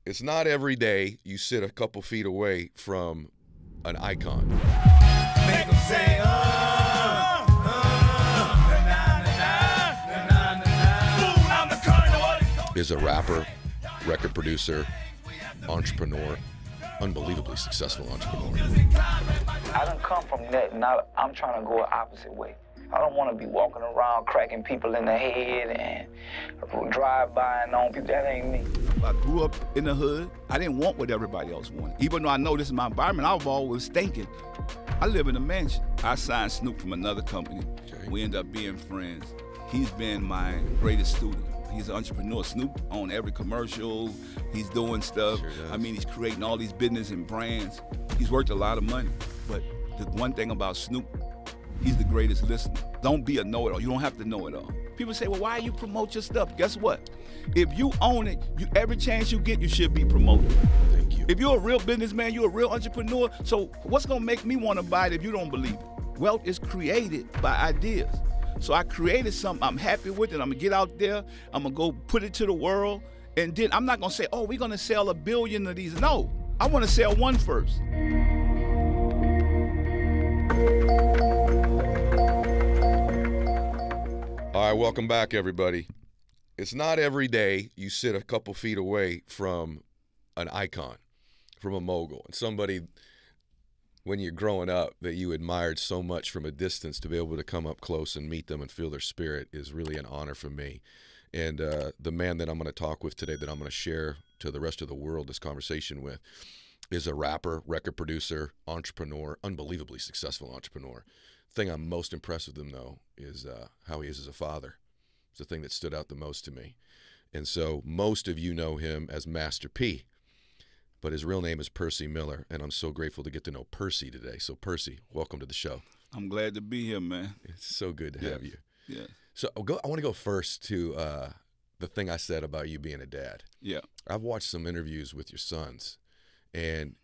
It's not every day you sit a couple feet away from an icon. Make 'em say, I'm the cardinal. Is a rapper, record producer, entrepreneur, unbelievably successful entrepreneur. I done come from that, and I'm trying to go the opposite way. I don't want to be walking around cracking people in the head and drive-by on people. That ain't me. I grew up in the hood. I didn't want what everybody else wanted. Even though I know this is my environment, I was always thinking. I live in a mansion. I signed Snoop from another company. Okay. We ended up being friends. He's been my greatest student. He's an entrepreneur. Snoop on every commercial. He's doing stuff. Sure does. I mean, he's creating all these business and brands. He's worked a lot of money. But the one thing about Snoop, he's the greatest listener. Don't be a know-it-all. You don't have to know it all. People say, well, why you promote your stuff? Guess what? If you own it, every chance you get, you should be promoted. Thank you. If you're a real businessman, you're a real entrepreneur, so what's gonna make me wanna buy it if you don't believe it? Wealth is created by ideas. So I created something, I'm happy with it, I'm gonna get out there, I'm gonna go put it to the world, and then I'm not gonna say, oh, we're gonna sell 1 billion of these. No, I wanna sell one first. All right, welcome back, everybody. It's not every day you sit a couple feet away from an icon, from a mogul, and somebody when you're growing up that you admired so much from a distance. To be able to come up close and meet them and feel their spirit is really an honor for me. And the man that I'm going to talk with today, that I'm going to share to the rest of the world this conversation with, is a rapper, record producer, entrepreneur, unbelievably successful entrepreneur. The thing I'm most impressed with him, though, is how he is as a father. It's the thing that stood out the most to me. And so most of you know him as Master P, but his real name is Percy Miller, and I'm so grateful to get to know Percy today. So Percy, welcome to the show. I'm glad to be here, man. It's so good to have you. Yeah. So I want to go first to the thing I said about you being a dad. Yeah. I've watched some interviews with your sons, and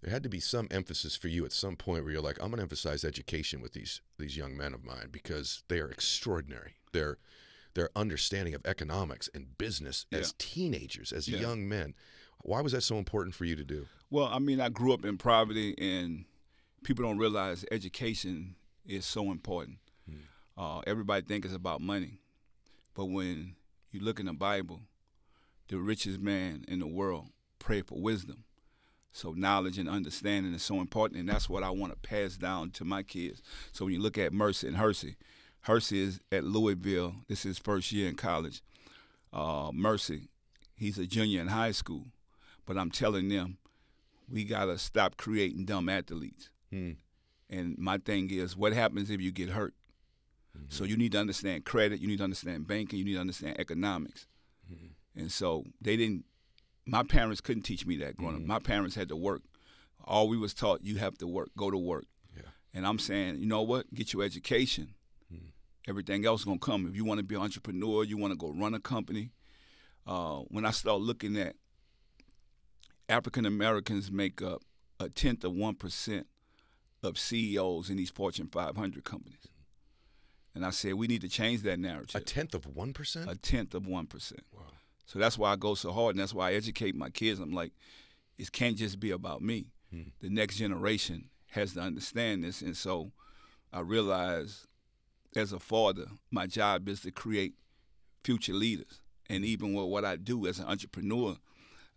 there had to be some emphasis for you at some point where you're like, I'm going to emphasize education with these young men of mine because they are extraordinary. Their understanding of economics and business as teenagers, as young men. Why was that so important for you to do? Well, I mean, I grew up in poverty, and people don't realize education is so important. Everybody thinks it's about money. But when you look in the Bible, the richest man in the world prayed for wisdom. So knowledge and understanding is so important, and that's what I want to pass down to my kids. So when you look at Mercy and Hersey is at Louisville. This is his first year in college. Mercy, he's a junior in high school. But I'm telling them, we got to stop creating dumb athletes. And my thing is, what happens if you get hurt? So you need to understand credit, you need to understand banking, you need to understand economics. And so my parents couldn't teach me that growing up. My parents had to work. All we was taught, you have to work, go to work. Yeah. And I'm saying, you know what, get your education. Everything else is going to come. If you want to be an entrepreneur, you want to go run a company. When I start looking at African Americans make up 0.1% of CEOs in these Fortune 500 companies. And I said, we need to change that narrative. 1/10 of 1%? 1/10 of 1%. Wow. So that's why I go so hard, and that's why I educate my kids. I'm like, it can't just be about me. The next generation has to understand this. And so I realized as a father, my job is to create future leaders. And even with what I do as an entrepreneur,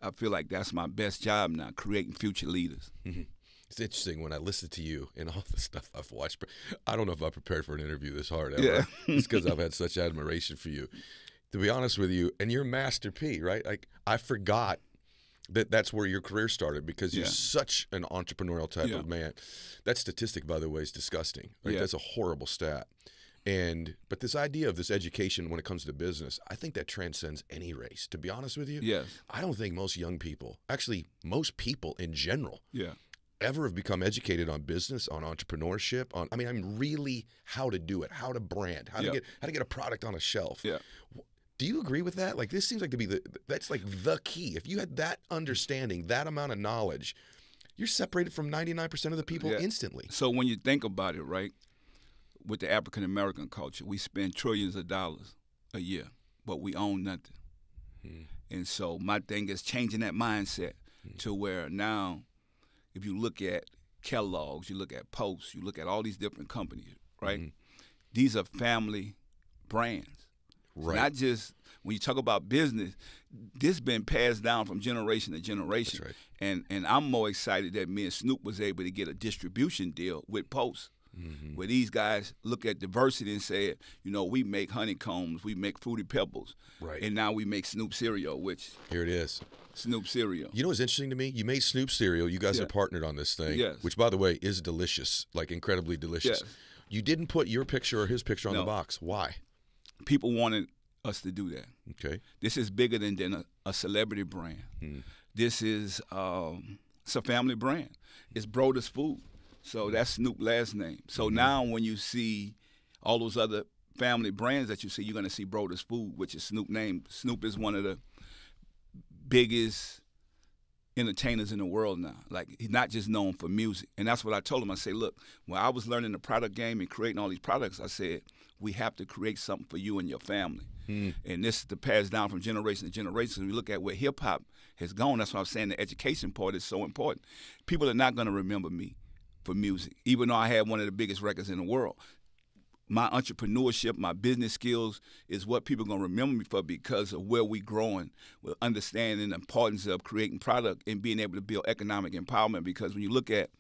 I feel like that's my best job now, creating future leaders. It's interesting when I listen to you and all the stuff I've watched. I don't know if I prepared for an interview this hard ever. Yeah. It's because I've had such admiration for you. To be honest with you, and you're Master P, right? Like, I forgot that's where your career started because you're such an entrepreneurial type of man. That statistic, by the way, is disgusting. Right? That's a horrible stat. But this idea of this education when it comes to business, I think that transcends any race. To be honest with you, I don't think most young people, actually most people in general, ever have become educated on business, on entrepreneurship, on really how to do it, how to brand, how to get a product on a shelf. Do you agree with that? Like, this seems like to be that's like the key. If you had that understanding, that amount of knowledge, you're separated from 99% of the people instantly. So when you think about it, right, with the African American culture, we spend trillions of dollars a year, but we own nothing. And so my thing is changing that mindset to where now, if you look at Kellogg's, you look at Post, you look at all these different companies, right? These are family brands. Right. Not just when you talk about business, this been passed down from generation to generation. That's right. And I'm more excited that me and Snoop was able to get a distribution deal with Post. Where these guys look at diversity and say, you know, we make honeycombs, we make Fruity Pebbles, Right. and now we make Snoop cereal, which Here it is. Snoop cereal. You know what's interesting to me? You made Snoop cereal. You guys Yeah. are partnered on this thing, Yes. which, by the way, is delicious, like incredibly delicious. Yes. You didn't put your picture or his picture on the No. box. Why? People wanted us to do that. Okay. This is bigger than a celebrity brand. This is it's a family brand. It's Broder's Food. So that's Snoop's last name. So now when you see all those other family brands that you see, you're going to see Broder's Food, which is Snoop's name. Snoop is one of the biggest entertainers in the world now. Like, he's not just known for music. And that's what I told him. I said, look, when I was learning the product game and creating all these products, I said, we have to create something for you and your family. And this is to pass down from generation to generation. We look at where hip-hop has gone. That's why I'm saying the education part is so important. People are not going to remember me for music, even though I had one of the biggest records in the world. My entrepreneurship, my business skills is what people are going to remember me for because of where we're growing, with understanding the importance of creating product and being able to build economic empowerment. Because when you look at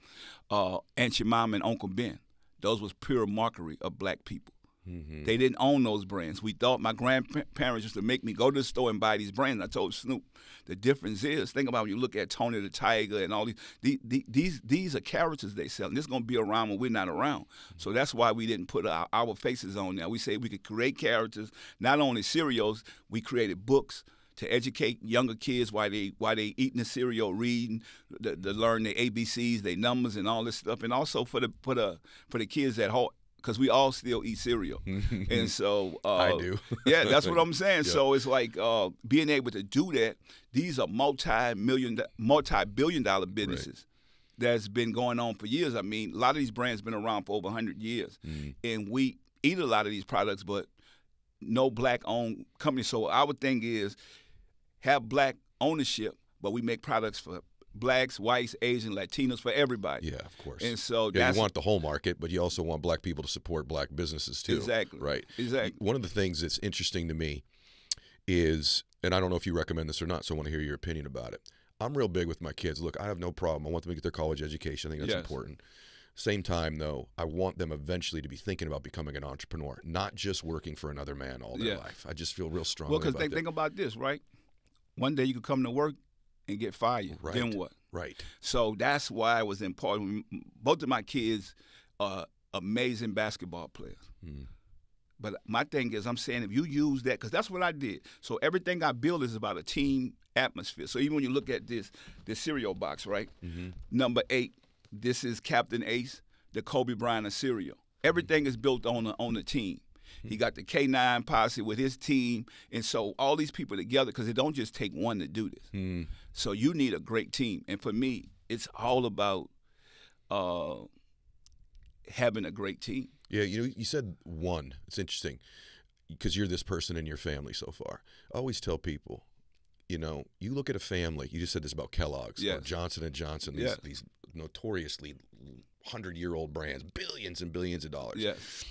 Aunt Your Mom and Uncle Ben, those was pure mockery of black people. They didn't own those brands. We thought my grandparents used to make me go to the store and buy these brands. I told Snoop, the difference is, think about when you look at Tony the Tiger and all these are characters they sell. And this is going to be around when we're not around. So that's why we didn't put our faces on there. We say we could create characters, not only cereals, we created books to educate younger kids while they eating the cereal, reading, to learn their ABCs, their numbers, and all this stuff, and also for the kids at home. Because we all still eat cereal. And so I do. Yeah, that's what I'm saying. Yeah. So it's like being able to do that. These are multi-billion-dollar businesses that's been going on for years. I mean, a lot of these brands been around for over 100 years. And we eat a lot of these products, but no black-owned company. So our thing is have black ownership, but we make products for blacks, whites, Asians, Latinos, for everybody. Yeah, of course. And so Yeah, that's you want the whole market, but you also want black people to support black businesses too. Exactly. Right. Exactly. One of the things that's interesting to me is, and I don't know if you recommend this or not, so I want to hear your opinion about it. I'm real big with my kids. Look, I have no problem. I want them to get their college education. I think that's Yes. important. Same time, though, I want them eventually to be thinking about becoming an entrepreneur, not just working for another man all their Yeah. life. I just feel real strongly Well, because about that. think about this, right? One day you could come to work and get fired. Right. Then what? Right. So that's why it was important. Both of my kids are amazing basketball players. But my thing is, I'm saying if you use that, because that's what I did. So everything I build is about a team atmosphere. So even when you look at this cereal box, right? Number 8, this is Captain Ace, the Kobe Bryant of cereal. Everything is built on the team. He got the K9 posse with his team, and so all these people together, because it don't just take one to do this. So you need a great team, and for me, it's all about having a great team. Yeah, you know, you said one. It's interesting because you're this person in your family so far. I always tell people, you know, you look at a family. You just said this about Kellogg's, Yes. or Johnson & Johnson, these notoriously 100-year-old brands, billions and billions of dollars. Yes.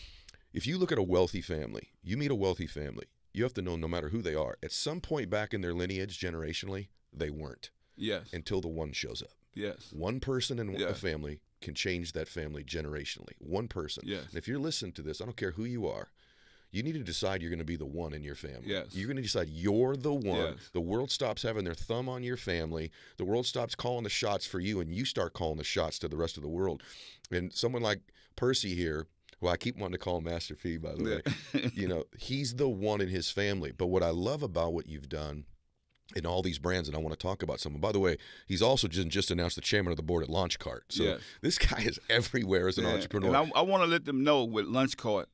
If you look at a wealthy family, you meet a wealthy family, you have to know no matter who they are, at some point back in their lineage, generationally, they weren't Yes. until the one shows up. Yes. One person in a Yes. family can change that family generationally. One person. Yes. And if you're listening to this, I don't care who you are, you need to decide you're going to be the one in your family. Yes. You're going to decide you're the one. Yes. The world stops having their thumb on your family. The world stops calling the shots for you, and you start calling the shots to the rest of the world. And someone like Percy here, who I keep wanting to call Master P, by the way, you know, he's the one in his family. But what I love about what you've done in all these brands, and I want to talk about some. By the way, he's also just announced the chairman of the board at LaunchCart. So Yes. this guy is everywhere as an entrepreneur. And I want to let them know with LaunchCart,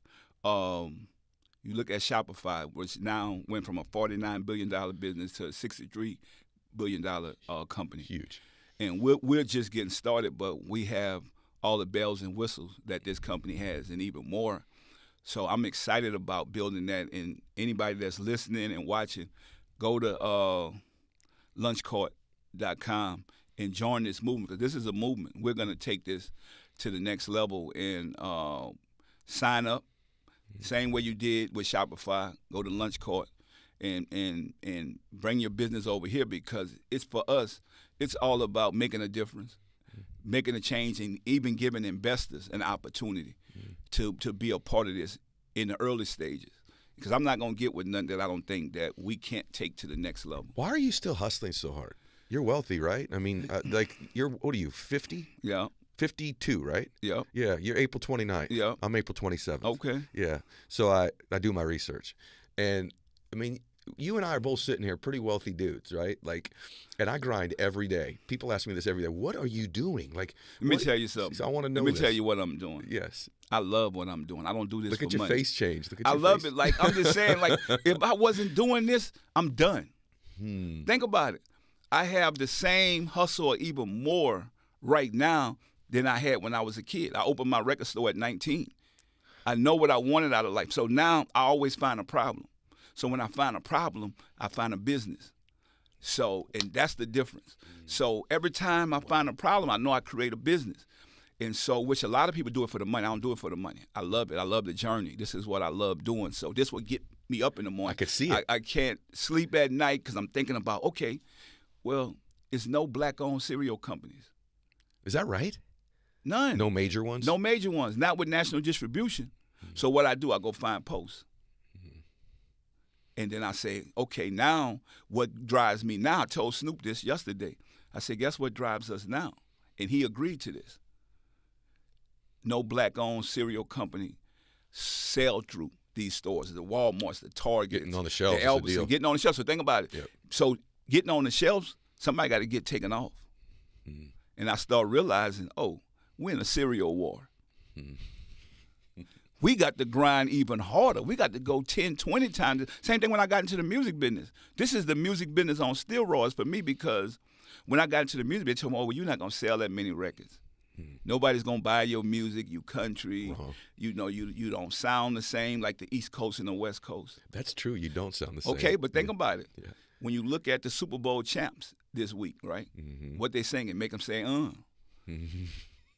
you look at Shopify, which now went from a $49 billion business to a $63 billion company. Huge. And we're just getting started, but we have all the bells and whistles that this company has and even more. So I'm excited about building that. And anybody that's listening and watching, go to lunchcourt.com and join this movement, because this is a movement. We're going to take this to the next level and sign up. Same way you did with Shopify. Go to Lunch Court and bring your business over here, because it's for us. It's all about making a difference, making a change, and even giving investors an opportunity to be a part of this in the early stages. Because I'm not going to get with nothing that I don't think that we can't take to the next level. Why are you still hustling so hard? You're wealthy, right? I mean, what are you, 50? Yeah. 52, right? Yeah. Yeah, you're April 29th. Yeah. I'm April 27th. Okay. Yeah. So I do my research. And, I mean, you and I are both sitting here pretty wealthy dudes, right? Like, and I grind every day. People ask me this every day. What are you doing? Like, Let me tell you something. I want to know Let me this. tell you what I'm doing. Yes. I love what I'm doing. I don't do this Look for at your money. face change. Look at I your love face. it. Like, I'm just saying, like, if I wasn't doing this, I'm done. Think about it. I have the same hustle or even more right now than I had when I was a kid. I opened my record store at 19. I know what I wanted out of life. So now I always find a problem. So when I find a problem, I find a business. So, and that's the difference. So every time I find a problem, I know I create a business. And so, which a lot of people do it for the money. I don't do it for the money. I love it. I love the journey. This is what I love doing. So this will get me up in the morning. I could see it. I can't sleep at night because I'm thinking about, okay, well, it's no black-owned cereal companies. Is that right? None. No major ones? No major ones. Not with national distribution. So what I do, I go find posts. And then I say, okay, now what drives me now? I told Snoop this yesterday. I said, guess what drives us now? And he agreed to this. No black-owned cereal company sell through these stores, the Walmarts, the Targets, Getting on the shelves the is the Albertsons, deal. getting on the shelves. So think about it. Yep. So getting on the shelves, somebody got to get taken off. And I start realizing, oh, we're in a cereal war. We got to grind even harder. We got to go 10, 20 times. Same thing when I got into the music business. This is the music business on steroids for me, because when I got into the music business, they told me, oh, well, you're not going to sell that many records. Nobody's going to buy your music, you country. You know, you don't sound the same like the East Coast and the West Coast. That's true. You don't sound the same. Okay, but think about it. Yeah. When you look at the Super Bowl champs this week, right, what they singing, make them say,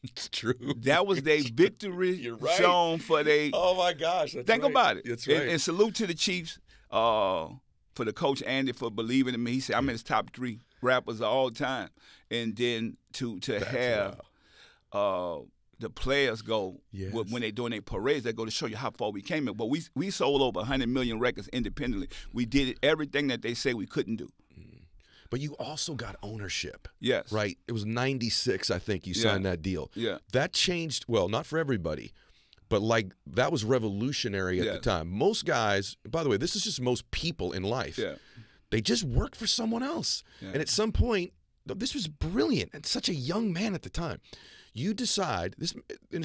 It's true. That was their victory You're right. song for their Oh, my gosh. That's Think right. about it. That's right. And salute to the Chiefs for the coach Andy for believing in me. He said, I'm in his top 3 rappers of all time. And then to have the players go, Yes. when they're doing their parades, they go to show you how far we came. But we sold over 100 million records independently. We did everything that they say we couldn't do. But you also got ownership. Yes. Right? It was 96, I think, you signed that deal. Yeah. That changed, well, not for everybody, but like that was revolutionary at the time. Most guys, by the way, this is just most people in life. Yeah. They just work for someone else. Yeah. And at some point, this was brilliant. And such a young man at the time. You decide, this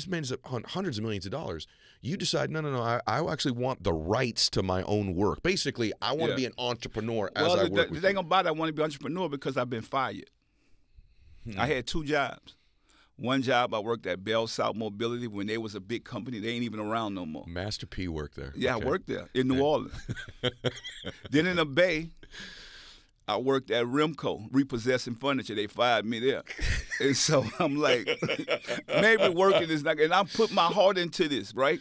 man's on hundreds of millions of dollars. You decide, no, I actually want the rights to my own work. Basically, I want to be an entrepreneur as I work the with thing you. about it, I want to be an entrepreneur because I've been fired. I had 2 jobs. One job, I worked at Bell South Mobility when they was a big company. They ain't even around no more. Master P worked there. Yeah, Okay. I worked there in New Orleans. Then in the Bay, I worked at Rimco, repossessing furniture. They fired me there. And so I'm like, maybe working is not, and I put my heart into this, right?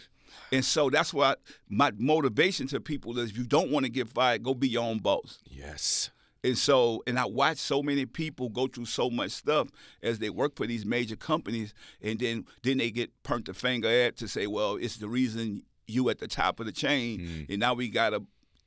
And so that's why my motivation to people is if you don't want to get fired, go be your own boss. Yes. And so, and I watch so many people go through so much stuff as they work for these major companies, and then they get burnt the finger at to say, well, it's the reason you at the top of the chain, and now we got to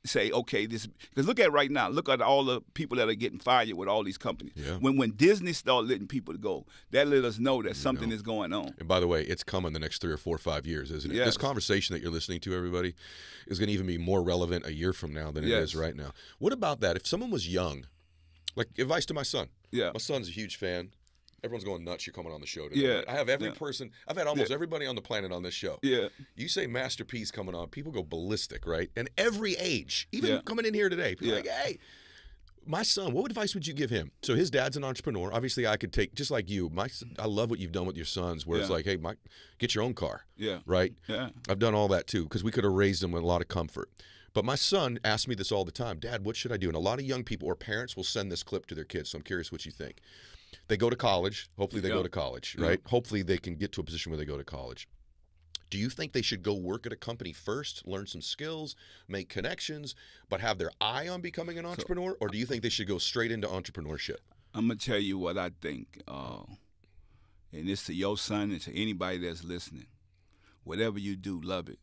say, okay, this, because look at right now, look at all the people that are getting fired with all these companies. Yeah. When Disney started letting people go, that let us know that something is going on. And by the way, it's coming the next 3 or 4 or 5 years, isn't it? Yes. This conversation that you're listening to, everybody, is going to even be more relevant a year from now than it is right now. What about that? If someone was young, like advice to my son. Yeah. My son's a huge fan. Everyone's going nuts. You're coming on the show today. Yeah. Right? I have every Yeah. person. I've had almost everybody on the planet on this show. Yeah. You say Master P's coming on, people go ballistic, right? And every age, even Yeah. coming in here today, people are Yeah. like, hey, my son, what advice would you give him? So his dad's an entrepreneur. Obviously, I could take, just like you, I love what you've done with your sons, where it's Yeah. like, hey, Mike, get your own car, Yeah. right? Yeah. I've done all that too, because we could have raised them with a lot of comfort. But my son asks me this all the time, Dad, what should I do? And a lot of young people or parents will send this clip to their kids, so I'm curious what you think. They go to college. Hopefully they go to college, right? Hopefully they can get to a position where they go to college. Do you think they should go work at a company first, learn some skills, make connections, but have their eye on becoming an entrepreneur? Or do you think they should go straight into entrepreneurship? I'm going to tell you what I think, and it's to your son and to anybody that's listening. Whatever you do, love it.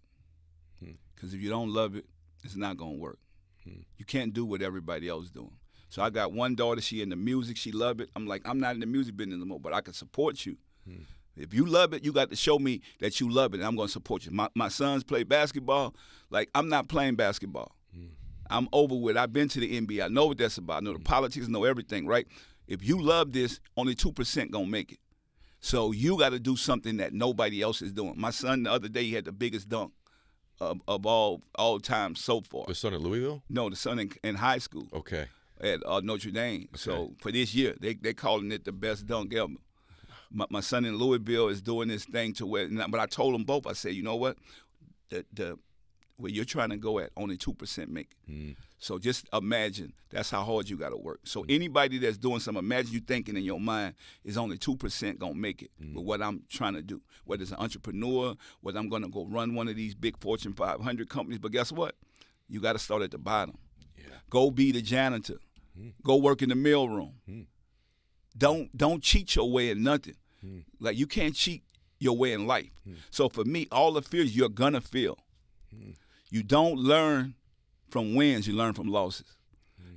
Because if you don't love it, it's not going to work. You can't do what everybody else is doing. So I got one daughter, she into music, she love it. I'm like, I'm not in the music business anymore, but I can support you. If you love it, you got to show me that you love it, and I'm going to support you. My sons play basketball. Like, I'm not playing basketball. I'm over with. I've been to the NBA. I know what that's about. I know the politics, know everything, right? If you love this, only 2% going to make it. So you got to do something that nobody else is doing. My son, the other day, he had the biggest dunk of all time so far. The son at Louisville? No, the son in high school. Okay. At Notre Dame. Okay. So for this year, they calling it the best dunk ever. My son in Louisville is doing this thing to where, but I told them both, I said, you know what? Where you're trying to go at, only 2% make it. So just imagine that's how hard you got to work. So anybody that's doing something, imagine you thinking in your mind is only 2% going to make it with what I'm trying to do. Whether it's an entrepreneur, whether I'm going to go run one of these big Fortune 500 companies. But guess what? You got to start at the bottom. Yeah. Go be the janitor. Go work in the mailroom. Don't cheat your way in nothing. Like, you can't cheat your way in life. So for me, all the fears you're going to feel. You don't learn from wins, you learn from losses.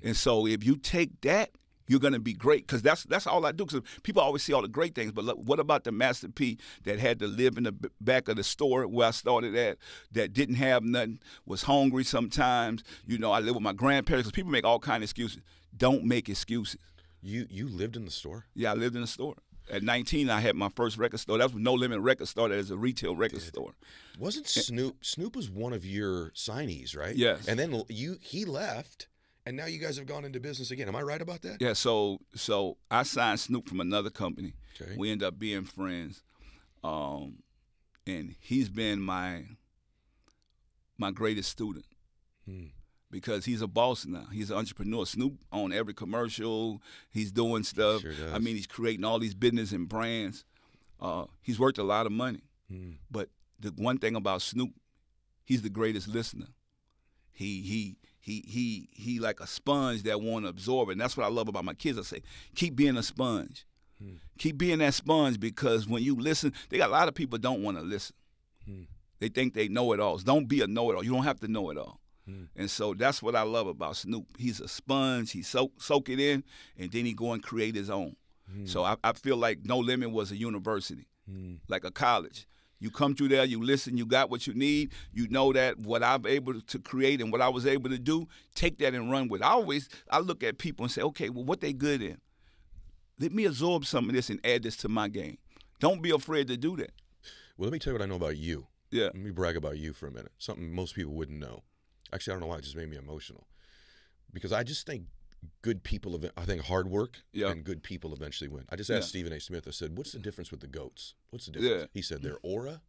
And so if you take that, you're going to be great, because that's all I do. Because people always see all the great things, but look, what about the Master P that had to live in the back of the store where I started at, that didn't have nothing, was hungry sometimes? You know, I live with my grandparents, because people make all kinds of excuses. Don't make excuses. You lived in the store? Yeah, I lived in the store. At 19, I had my first record store. That was No Limit Record Store. That is a retail record store. Wasn't Snoop? Snoop was one of your signees, right? Yes. And then he left, and now you guys have gone into business again. Am I right about that? Yeah. So I signed Snoop from another company. Okay. We ended up being friends, and he's been my greatest student. Because he's a boss now. He's an entrepreneur. Snoop on every commercial. He's doing stuff. Sure does. I mean, he's creating all these business and brands. He's worth a lot of money. But the one thing about Snoop, he's the greatest listener. He like a sponge that want to absorb it. And that's what I love about my kids. I say, keep being a sponge. Keep being that sponge, because when you listen, they got a lot of people don't want to listen. They think they know it all. Don't be a know-it-all. You don't have to know it all. And so that's what I love about Snoop. He's a sponge. He soak it in, and then he go and create his own. So I feel like No Limit was a university, like a college. You come through there, you listen, you got what you need. You know that what I'm able to create and what I was able to do, take that and run with it. I look at people and say, okay, well, what they good in? Let me absorb some of this and add this to my game. Don't be afraid to do that. Well, let me tell you what I know about you. Yeah. Let me brag about you for a minute. Something most people wouldn't know. Actually, I don't know why. It just made me emotional. Because I just think good people, I think hard work and good people eventually win. I just asked Stephen A. Smith, I said, what's the difference with the GOATs? What's the difference? Yeah. He said their aura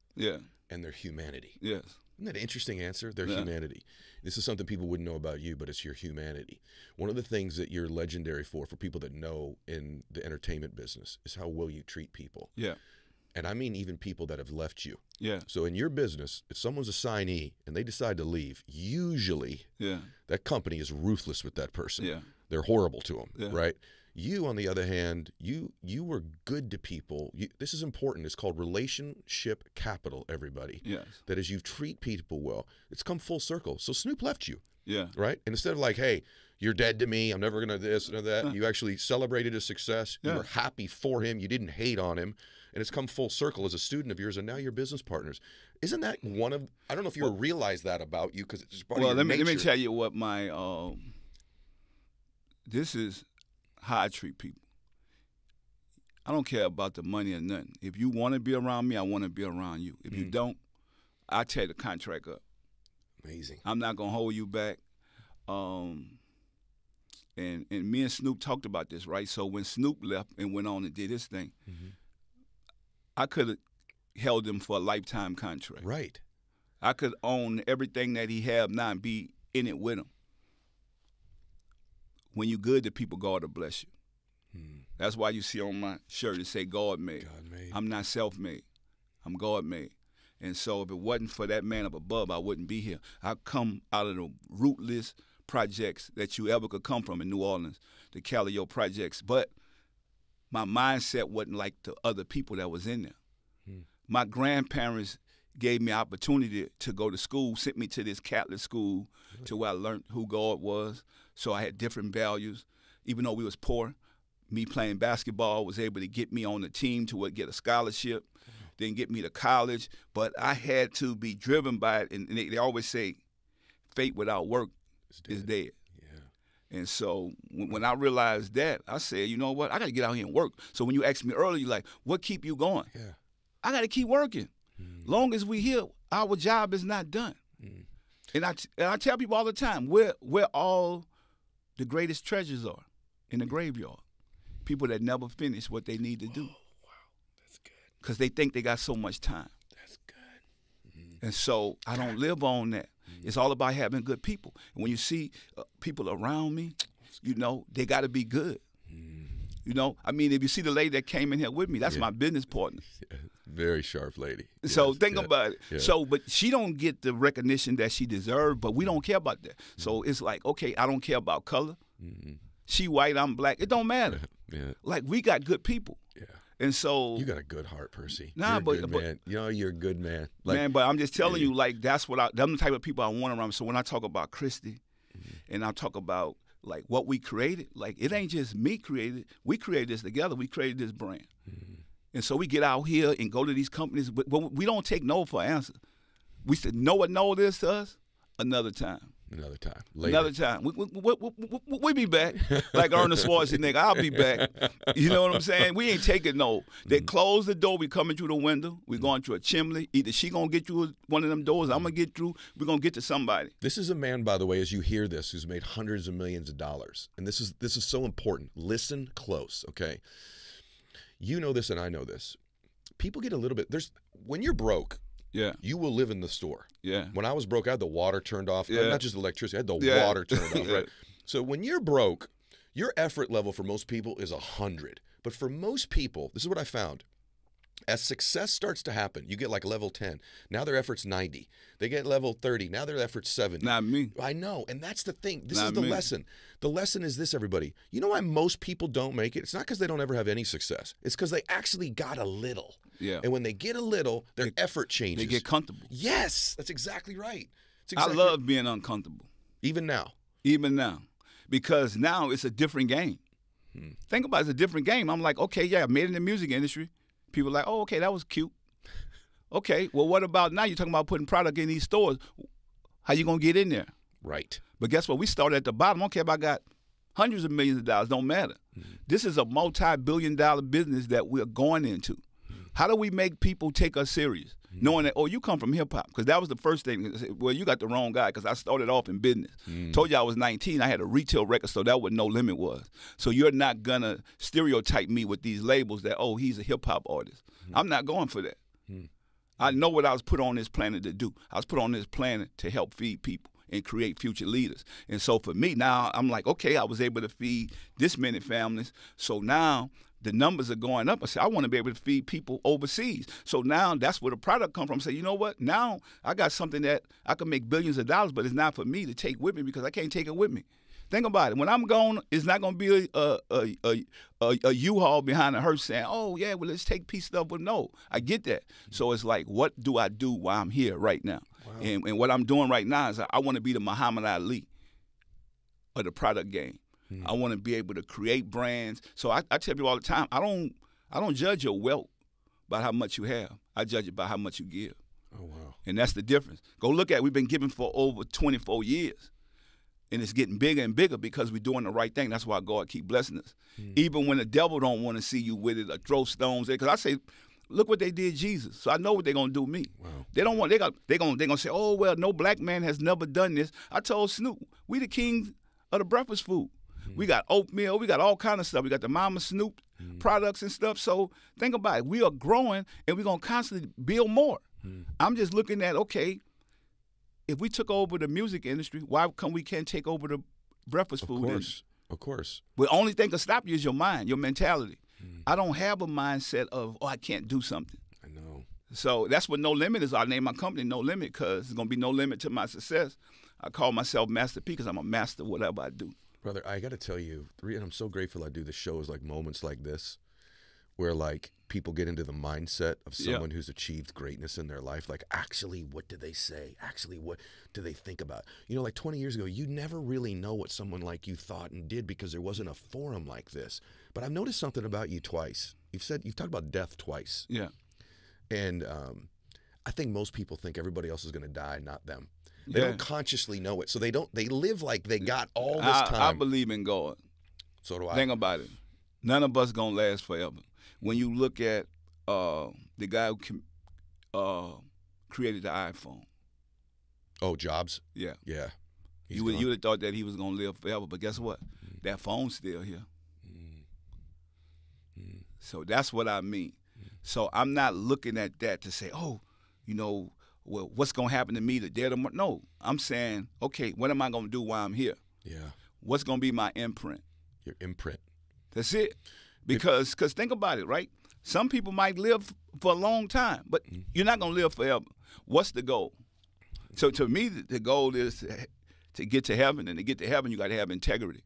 and their humanity. Yes. Isn't that an interesting answer? Their humanity. This is something people wouldn't know about you, but it's your humanity. One of the things that you're legendary for people that know in the entertainment business, is how well you treat people. Yeah. And I mean even people that have left you. Yeah. So in your business, if someone's a signee and they decide to leave, usually that company is ruthless with that person. Yeah. They're horrible to them, right? You, on the other hand, you were good to people. This is important. It's called relationship capital, everybody. Yes. That as you treat people well, it's come full circle. So Snoop left you. Yeah. Right? And instead of like, hey, you're dead to me, I'm never going to this and that, you actually celebrated his success. You were happy for him. You didn't hate on him. And it's come full circle as a student of yours, and now you're business partners. Isn't that one of, I don't know if you realize that about you, because it's just part of your nature. Let me tell you what my, this is how I treat people. I don't care about the money or nothing. If you want to be around me, I want to be around you. If you don't, I tear the contract up. Amazing. I'm not going to hold you back. And me and Snoop talked about this, right? So when Snoop left and went on and did his thing, I could have held him for a lifetime contract. Right. I could own everything that he have now and be in it with them. When you good to people, God will bless you. That's why you see on my shirt it say God made. God made. I'm not self-made. I'm God made. And so if it wasn't for that man up above, I wouldn't be here. I come out of the rootless projects that you ever could come from in New Orleans, the Calio projects. But my mindset wasn't like the other people that was in there. My grandparents gave me opportunity to go to school, sent me to this Catholic school to where I learned who God was. So I had different values. Even though we was poor, me playing basketball was able to get me on the team to get a scholarship, then get me to college. But I had to be driven by it. And they always say, faith without work is dead. Yeah. And so when I realized that, I said, you know what? I got to get out here and work. So when you asked me earlier, you're like, what keep you going? Yeah. I got to keep working. Long as we here, our job is not done. And I tell people all the time, where all the greatest treasures are in the graveyard. People that never finish what they need to do. Wow, that's good. Because they think they got so much time. That's good. And so I don't live on that. It's all about having good people. And when you see people around me, you know, they got to be good. You know, I mean, if you see the lady that came in here with me, that's my business partner. Very sharp lady. So Yes, think yeah, about it. yeah. So, but she don't get the recognition that she deserves, but we don't care about that. So it's like, okay, I don't care about color. She white, I'm black. It don't matter. Yeah. Like, we got good people. Yeah. And so You got a good heart, Percy. Nah, You're a but- good but- man. You know, you're a good man. Like, man, but I'm just telling yeah. you, like, that's them the type of people I want around me. So when I talk about Christy and I talk about, like, what we created, like, it ain't just me created. We created this together. We created this brand. And so we get out here and go to these companies, but we don't take no for an answer. We said, know what no this to us? Another time. Another time. Later. Another time. We be back. Like Arnold Schwarzenegger, I'll be back. You know what I'm saying? We ain't taking no. They close the door, we coming through the window, we going through a chimney. Either she going to get through one of them doors, I'm going to get through, we're going to get to somebody. This is a man, by the way, as you hear this, who's made hundreds of millions of dollars. And this is so important. Listen close, okay? You know this and I know this. People get a little bit, when you're broke, Yeah. you will live in the store. Yeah. When I was broke, I had the water turned off. Yeah. Not just electricity, I had the Yeah. water turned off, Yeah. right? So when you're broke, your effort level for most people is 100. But for most people, this is what I found. As success starts to happen, you get like level 10. Now their effort's 90. They get level 30. Now their effort's 70. Not me. I know, and that's the thing. This Not is the me. lesson. The lesson is this, everybody. You know why most people don't make it? It's not because they don't ever have any success. It's because they actually got a little. Yeah. And when they get a little, their effort changes. They get comfortable. Yes, that's exactly right. It's I exactly love being uncomfortable, even now. even now, because now it's a different game. Think about it, it's a different game. I'm like, okay, yeah, I made it in the music industry. People are like, oh, okay, that was cute. Okay, well, what about now? You're talking about putting product in these stores. How you going to get in there? Right. But guess what? We started at the bottom. I don't care if I got hundreds of millions of dollars. Don't matter. This is a multi-billion-dollar business that we're going into. How do we make people take us serious? Knowing that, oh, you come from hip-hop. Because that was the first thing. Well, you got the wrong guy because I started off in business. Told you I was 19. I had a retail record store. That's what No Limit was. So you're not going to stereotype me with these labels that, oh, he's a hip-hop artist. I'm not going for that. I know what I was put on this planet to do. I was put on this planet to help feed people and create future leaders. And so for me, now I'm like, okay, I was able to feed this many families. So now the numbers are going up. I said, I want to be able to feed people overseas. So now that's where the product comes from. I say, you know what? Now I got something that I can make billions of dollars, but it's not for me to take with me because I can't take it with me. Think about it. When I'm gone, it's not going to be a U-Haul behind a hearse saying, oh, yeah, well, let's take piece stuff. But no, I get that. So it's like, what do I do while I'm here right now? Wow. And what I'm doing right now is I want to be the Muhammad Ali of the product game. I want to be able to create brands. So I tell people all the time, I don't judge your wealth by how much you have. I judge it by how much you give. Oh, wow. And that's the difference. Go look at it. We've been giving for over 24 years. And it's getting bigger and bigger because we're doing the right thing. That's why God keep blessing us. Even when the devil don't want to see you with it or throw stones there. Because I say, look what they did Jesus. So I know what they're going to do me. Wow. They don't want, they're going to say, oh, well, no black man has never done this. I told Snoop, we the kings of the breakfast food. We got oatmeal. We got all kind of stuff. We got the Mama Snoop products and stuff. So think about it. We are growing, and we're going to constantly build more. I'm just looking at, okay, if we took over the music industry, why come we can't take over the breakfast food industry? Of course. The only thing can stop you is your mind, your mentality. I don't have a mindset of, I can't do something. I know. So that's what No Limit is. I name my company No Limit because there's going to be no limit to my success. I call myself Master P because I'm a master of whatever I do. Brother, I got to tell you, and I'm so grateful I do the shows like moments like this where like people get into the mindset of someone who's achieved greatness in their life. Like, actually, what do they say? Actually, what do they think about? You know, like 20 years ago, you never really know what someone like you thought and did because there wasn't a forum like this. But I've noticed something about you twice. You've talked about death twice. Yeah. And I think most people think everybody else is going to die, not them. They don't consciously know it. So they live like they got all this time. I believe in God. So do I. Think about it. None of us going to last forever. When you look at the guy who created the iPhone. Oh, Jobs? Yeah. Yeah. You would have thought that he was going to live forever, but guess what? That phone's still here. So that's what I mean. So I'm not looking at that to say, well, what's going to happen to me the day of tomorrow? No, I'm saying, okay, what am I going to do while I'm here? Yeah. What's going to be my imprint? Your imprint. That's it. Because think about it, right? Some people might live for a long time, but you're not going to live forever. What's the goal? So to me, the goal is to get to heaven, and to get to heaven, you got to have integrity.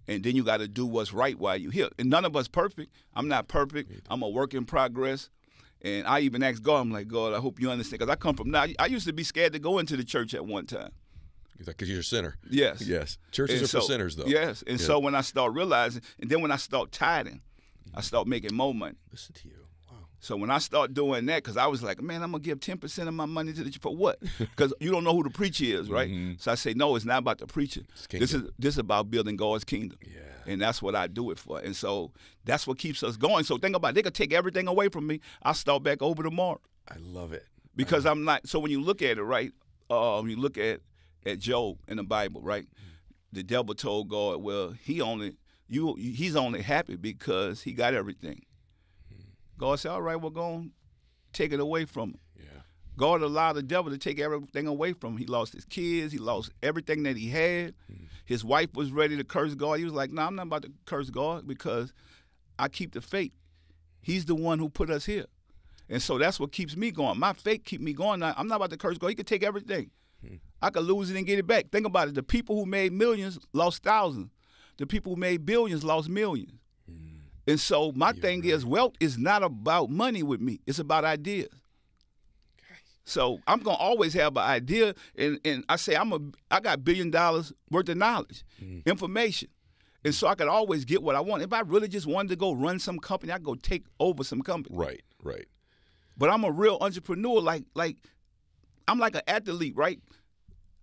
And then you got to do what's right while you're here. And none of us perfect. I'm not perfect. I'm a work in progress. And I even asked God, I'm like, God, I hope you understand. Because I come from now. I used to be scared to go into the church at one time. Because you're a sinner. Yes. Yes. Churches are for sinners, though. Yes. And so when I start realizing, and then when I start tithing, I start making more money. Listen to you. Wow. So when I start doing that, because I was like, man, I'm going to give 10% of my money to the church. For what? Because you don't know who the preacher is, right? So I say, no, it's not about the preacher. This is about building God's kingdom. Yeah. And that's what I do it for. And so that's what keeps us going. So think about it. They could take everything away from me. I'll start back over tomorrow. I love it. Because I'm not. So when you look at it, right, you look at Job in the Bible, right? The devil told God, well, he's only happy because he got everything. God said, all right, we're going to take it away from him. Yeah. God allowed the devil to take everything away from him. He lost his kids. He lost everything that he had. His wife was ready to curse God. He was like, no, I'm not about to curse God because I keep the faith. He's the one who put us here. And so that's what keeps me going. My faith keeps me going. I'm not about to curse God. He could take everything. I could lose it and get it back. Think about it. The people who made millions lost thousands. The people who made billions lost millions. And so my thing is, wealth is not about money with me. It's about ideas. So I'm going to always have an idea. And I say I got $1 billion worth of knowledge, information. And so I could always get what I want. If I really just wanted to go run some company, I could go take over some company. Right, right. But I'm a real entrepreneur. Like I'm like an athlete, right?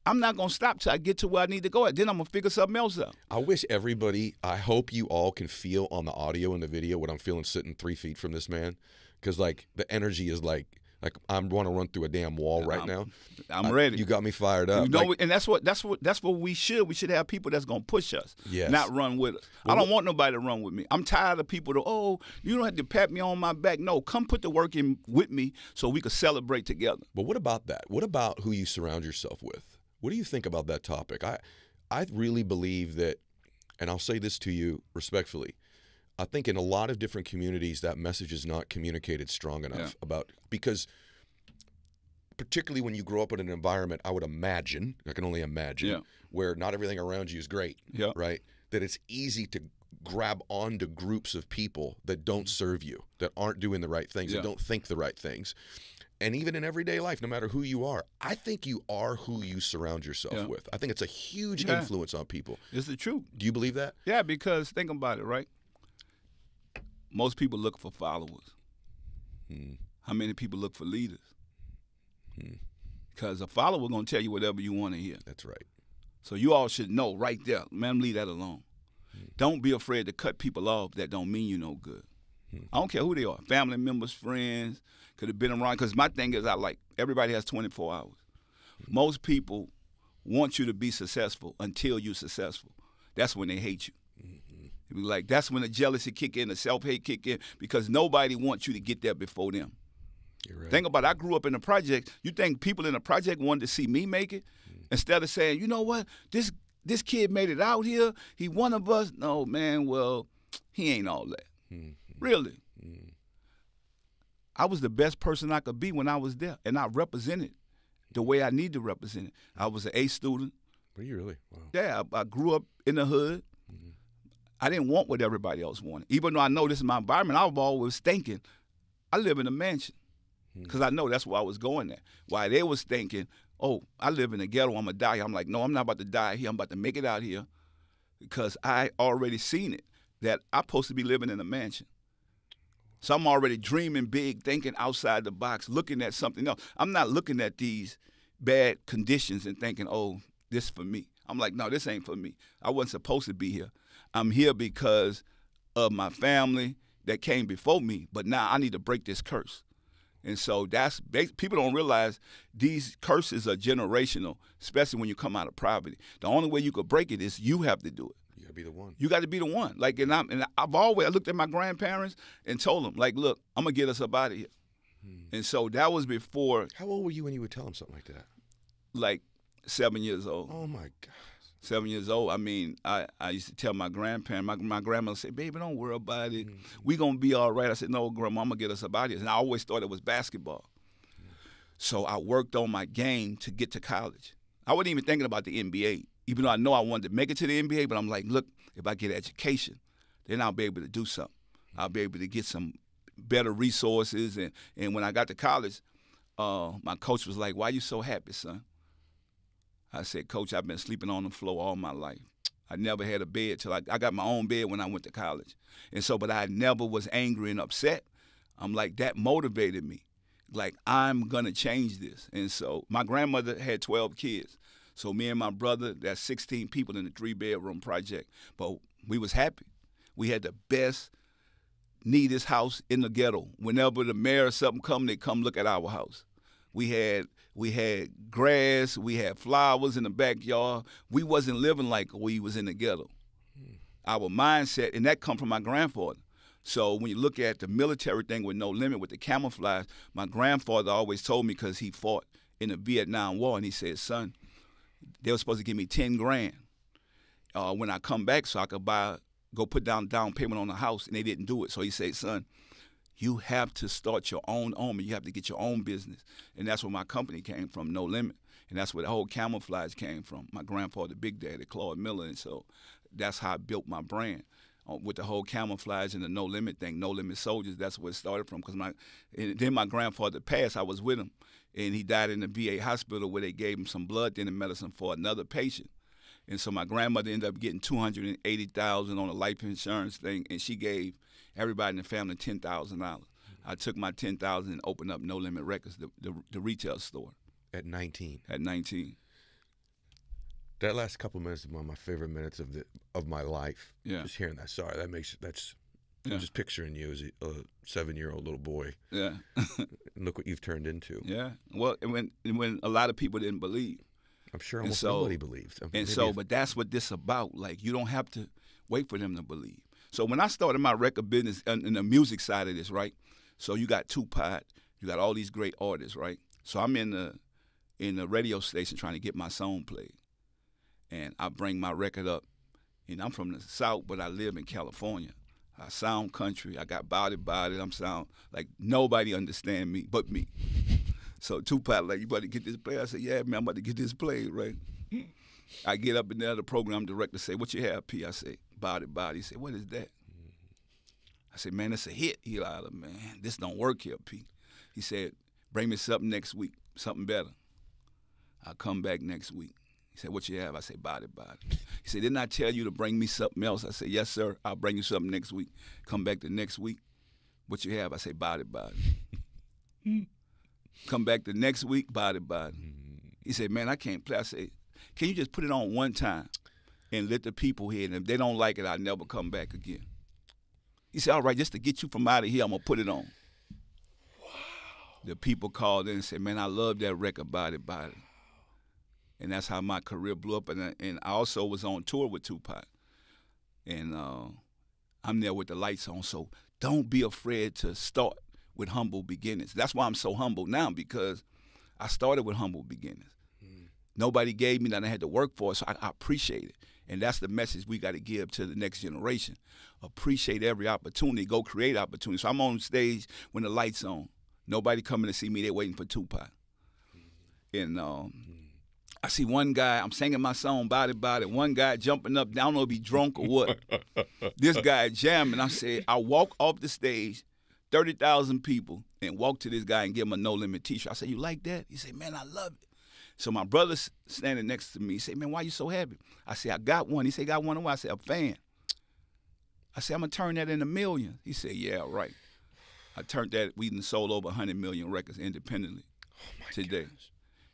I'm not going to stop till I get to where I need to go at. Then I'm going to figure something else out. I hope you all can feel on the audio and the video what I'm feeling sitting 3 feet from this man. Because, like, the energy is like I want to run through a damn wall right now. I'm ready. You got me fired up. And that's what we should. We should have people that's going to push us, not run with us. Well, I don't want nobody to run with me. I'm tired of people you don't have to pat me on my back. No, come put the work in with me so we can celebrate together. But what about that? What about who you surround yourself with? What do you think about that topic? I really believe that, and I'll say this to you respectfully, I think in a lot of different communities that message is not communicated strong enough because particularly when you grow up in an environment, I can only imagine, where not everything around you is great, right? That it's easy to grab onto groups of people that don't serve you, that aren't doing the right things, that don't think the right things. And even in everyday life, no matter who you are, I think you are who you surround yourself with. I think it's a huge influence on people. It's the truth. Do you believe that? Yeah, because think about it, right? Most people look for followers. How many people look for leaders? Because a follower going to tell you whatever you want to hear. That's right. So you all should know right there, man, leave that alone. Don't be afraid to cut people off that don't mean you no good. I don't care who they are, family members, friends, could have been around. Because my thing is everybody has 24 hours. Most people want you to be successful until you're successful. That's when they hate you. That's when the jealousy kick in, the self-hate kick in, because nobody wants you to get there before them. You're right. Think about it. I grew up in the project. You think people in the project wanted to see me make it? Instead of saying, you know what, this kid made it out here. He one of us. No, man, well, he ain't all that. Really. I was the best person I could be when I was there, and I represented the way I need to represent it. I was an A student. Were you really? Wow. Yeah, I grew up in the hood. I didn't want what everybody else wanted. Even though I know this is my environment, I was always thinking, I live in a mansion. Because I know that's where I was going at. While they was thinking, oh, I live in the ghetto, I'm going to die here. I'm like, no, I'm not about to die here. I'm about to make it out here because I already seen it, that I'm supposed to be living in a mansion. So I'm already dreaming big, thinking outside the box, looking at something else. I'm not looking at these bad conditions and thinking, oh, this is for me. I'm like, no, this ain't for me. I wasn't supposed to be here. I'm here because of my family that came before me, but now I need to break this curse. And so people don't realize these curses are generational, especially when you come out of poverty. The only way you could break it is you have to do it. You gotta be the one. You got to be the one. Like, and I've always looked at my grandparents and told them, like, look, I'm gonna get us up out of here. And so that was before. How old were you when you would tell them something like that? Like 7 years old. Oh my God. 7 years old. I mean, I used to tell my grandparents, my grandmother said, baby, don't worry about it. We going to be all right. I said, no, Grandma, I'm going to get us up out of here. And I always thought it was basketball. So I worked on my game to get to college. I wasn't even thinking about the NBA, even though I know I wanted to make it to the NBA. But I'm like, look, if I get education, then I'll be able to do something. I'll be able to get some better resources. And when I got to college, my coach was like, why are you so happy, son? I said, Coach, I've been sleeping on the floor all my life. I never had a bed till I got my own bed when I went to college. And so, but I never was angry and upset. I'm like, that motivated me. Like, I'm going to change this. And so my grandmother had 12 kids. So me and my brother, that's 16 people in the 3-bedroom project. But we was happy. We had the best, neatest house in the ghetto. Whenever the mayor or something come, they come look at our house. We had grass, we had flowers in the backyard. We wasn't living like we was in the ghetto. Our mindset, and that come from my grandfather. So when you look at the military thing with No Limit, with the camouflage, my grandfather always told me, because he fought in the Vietnam War, and he said, son, they were supposed to give me 10 grand when I come back so I could go put down payment on the house, and they didn't do it. So he said, son, you have to start your own army. You have to get your own business. And that's where my company came from, No Limit. And that's where the whole camouflage came from. My grandfather, Big Daddy, Claude Miller. And so that's how I built my brand with the whole camouflage and the No Limit thing, No Limit Soldiers. That's where it started from. And then my grandfather passed. I was with him. And he died in the VA hospital where they gave him some blood thinning medicine for another patient. And so my grandmother ended up getting $280,000 on a life insurance thing, and she gave everybody in the family $10,000. I took my $10,000 and opened up No Limit Records, the retail store. At 19. At 19. That last couple minutes is one of my favorite minutes of my life. Yeah. Just hearing that. Sorry, that's. Yeah. I'm just picturing you as a 7-year-old little boy. Yeah. And look what you've turned into. Yeah. Well, when a lot of people didn't believe. I'm sure almost nobody believed. But that's what this about. Like, you don't have to wait for them to believe. So when I started my record business in the music side of this, right? So you got Tupac, you got all these great artists, right? So I'm in the radio station trying to get my song played. And I bring my record up. And I'm from the South, but I live in California. I sound country. I got body. I'm sound like nobody understand me but me. So Tupac, like, you about to get this played? I said, yeah, man, I'm about to get this played, right? I get up in there, the program director say, what you have, P? I say, body. He said, what is that? I said, man, it's a hit. He like, man, this don't work here, P. He said, bring me something next week, something better. I'll come back next week. He said, what you have? I said, body. He said, didn't I tell you to bring me something else? I said, yes, sir. I'll bring you something next week. Come back the next week. What you have? I said, body. Come back the next week, body. He said, man, I can't play. I said, can you just put it on one time and let the people hear it? And if they don't like it, I'll never come back again. He said, all right, just to get you from out of here, I'm going to put it on. Wow. The people called in and said, man, I love that record, body. And that's how my career blew up. And I also was on tour with Tupac. And I'm there with the lights on. So don't be afraid to start with humble beginnings. That's why I'm so humble now, because I started with humble beginnings. Nobody gave me that I had to work for, so I appreciate it. And that's the message we got to give to the next generation. Appreciate every opportunity. Go create opportunity. So I'm on stage when the light's on. Nobody coming to see me. They're waiting for Tupac. And I see one guy, I'm singing my song, Body Body. One guy jumping up, I don't know if he drunk or what. This guy jamming. I said, I walk off the stage, 30,000 people, and walk to this guy and give him a No Limit t-shirt. I said, you like that? He said, man, I love it. So my brother's standing next to me. He said, man, why you so happy? I said, I got one. He said, got one of what? I said, a fan. I said, I'm going to turn that into millions. He said, yeah, right. I turned that, we done sold over 100 million records independently today. Goodness.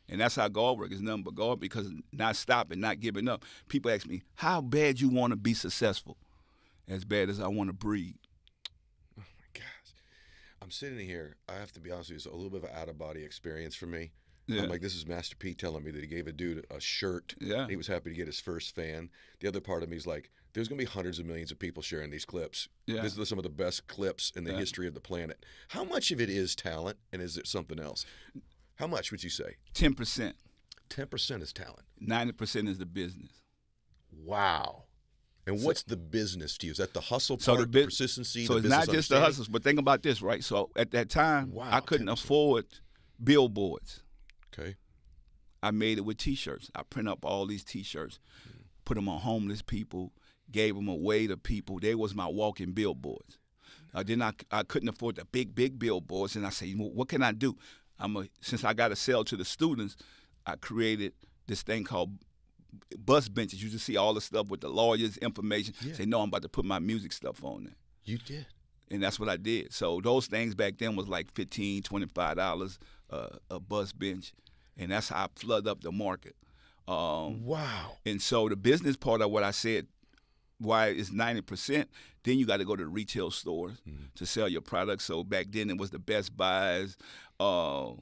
And that's how God works. It's nothing but God, because not stopping, not giving up. People ask me, how bad you want to be successful? As bad as I want to breathe. Oh, my gosh. I'm sitting here. I have to be honest with you. It's a little bit of an out-of-body experience for me. Yeah. I'm like, this is Master P telling me that he gave a dude a shirt. Yeah. He was happy to get his first fan. The other part of me is like, there's going to be hundreds of millions of people sharing these clips. Yeah. These are some of the best clips in the history of the planet. How much of it is talent, and is it something else? How much would you say? 10%. 10% is talent. 90% is the business. Wow. And what's the business to you? Is that the hustle So part, the persistency, So the it's business not just the understanding? hustles, but think about this, right? So at that time, Wow, I couldn't 10%. afford billboards. Okay. I made it with T-shirts. I print up all these T-shirts, put them on homeless people, gave them away to people. They was my walking billboards. Then I couldn't afford the big billboards, and I said, what can I do? Since I got to sell to the students, I created this thing called bus benches. You just see all the stuff with the lawyers' information. Yeah. Say, no, I'm about to put my music stuff on there. You did. And that's what I did. So those things back then was like $15, $25 a bus bench. And that's how I flood up the market. Wow. And so the business part of what I said, why it's 90%, then you got to go to the retail stores to sell your products. So back then it was the Best Buys, the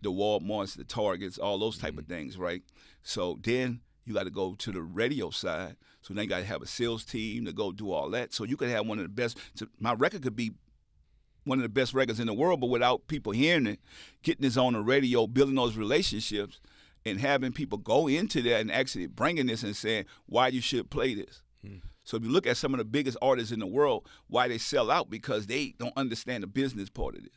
Walmarts, the Targets, all those type of things, right? So then you got to go to the radio side. So then you got to have a sales team to go do all that. So you could have one of the best. So my record could be one of the best records in the world, but without people hearing it, getting this on the radio, building those relationships, and having people go into that and actually bringing this and saying why you should play this. So if you look at some of the biggest artists in the world, why they sell out, because they don't understand the business part of this.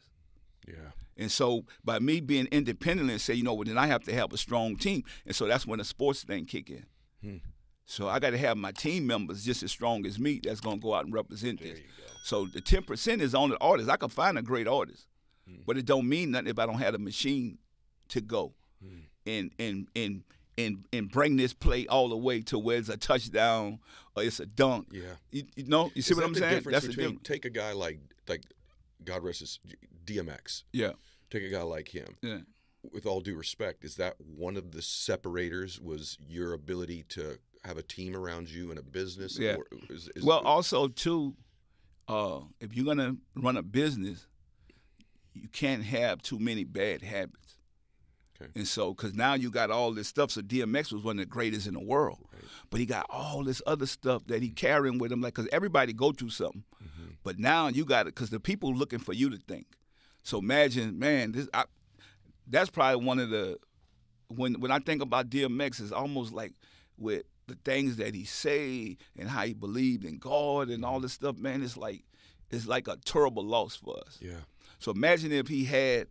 Yeah. And so by me being independent and say, well, then I have to have a strong team. And so that's when the sports thing kick in. So I got to have my team members just as strong as me that's going to go out and represent this. There you go. So the 10% is on the artist. I could find a great artist, but it don't mean nothing if I don't have a machine to go and bring this play all the way to where it's a touchdown or it's a dunk. Yeah. You see what I'm saying? That's the difference. Take a guy like God rest his DMX. Yeah. Take a guy like him. Yeah. With all due respect, is that one of the separators was your ability to have a team around you in a business? Yeah. Or Well, also, too, if you're going to run a business, you can't have too many bad habits. Okay. And so, because now you got all this stuff. So DMX was one of the greatest in the world. Right. But he got all this other stuff that he carrying with him, like, because everybody go through something. But now you got it, because the people looking for you to think. So imagine, man, that's probably one of the, when I think about DMX, it's almost like with the things that he say and how he believed in God and all this stuff, man, it's like a terrible loss for us. Yeah. So imagine if he had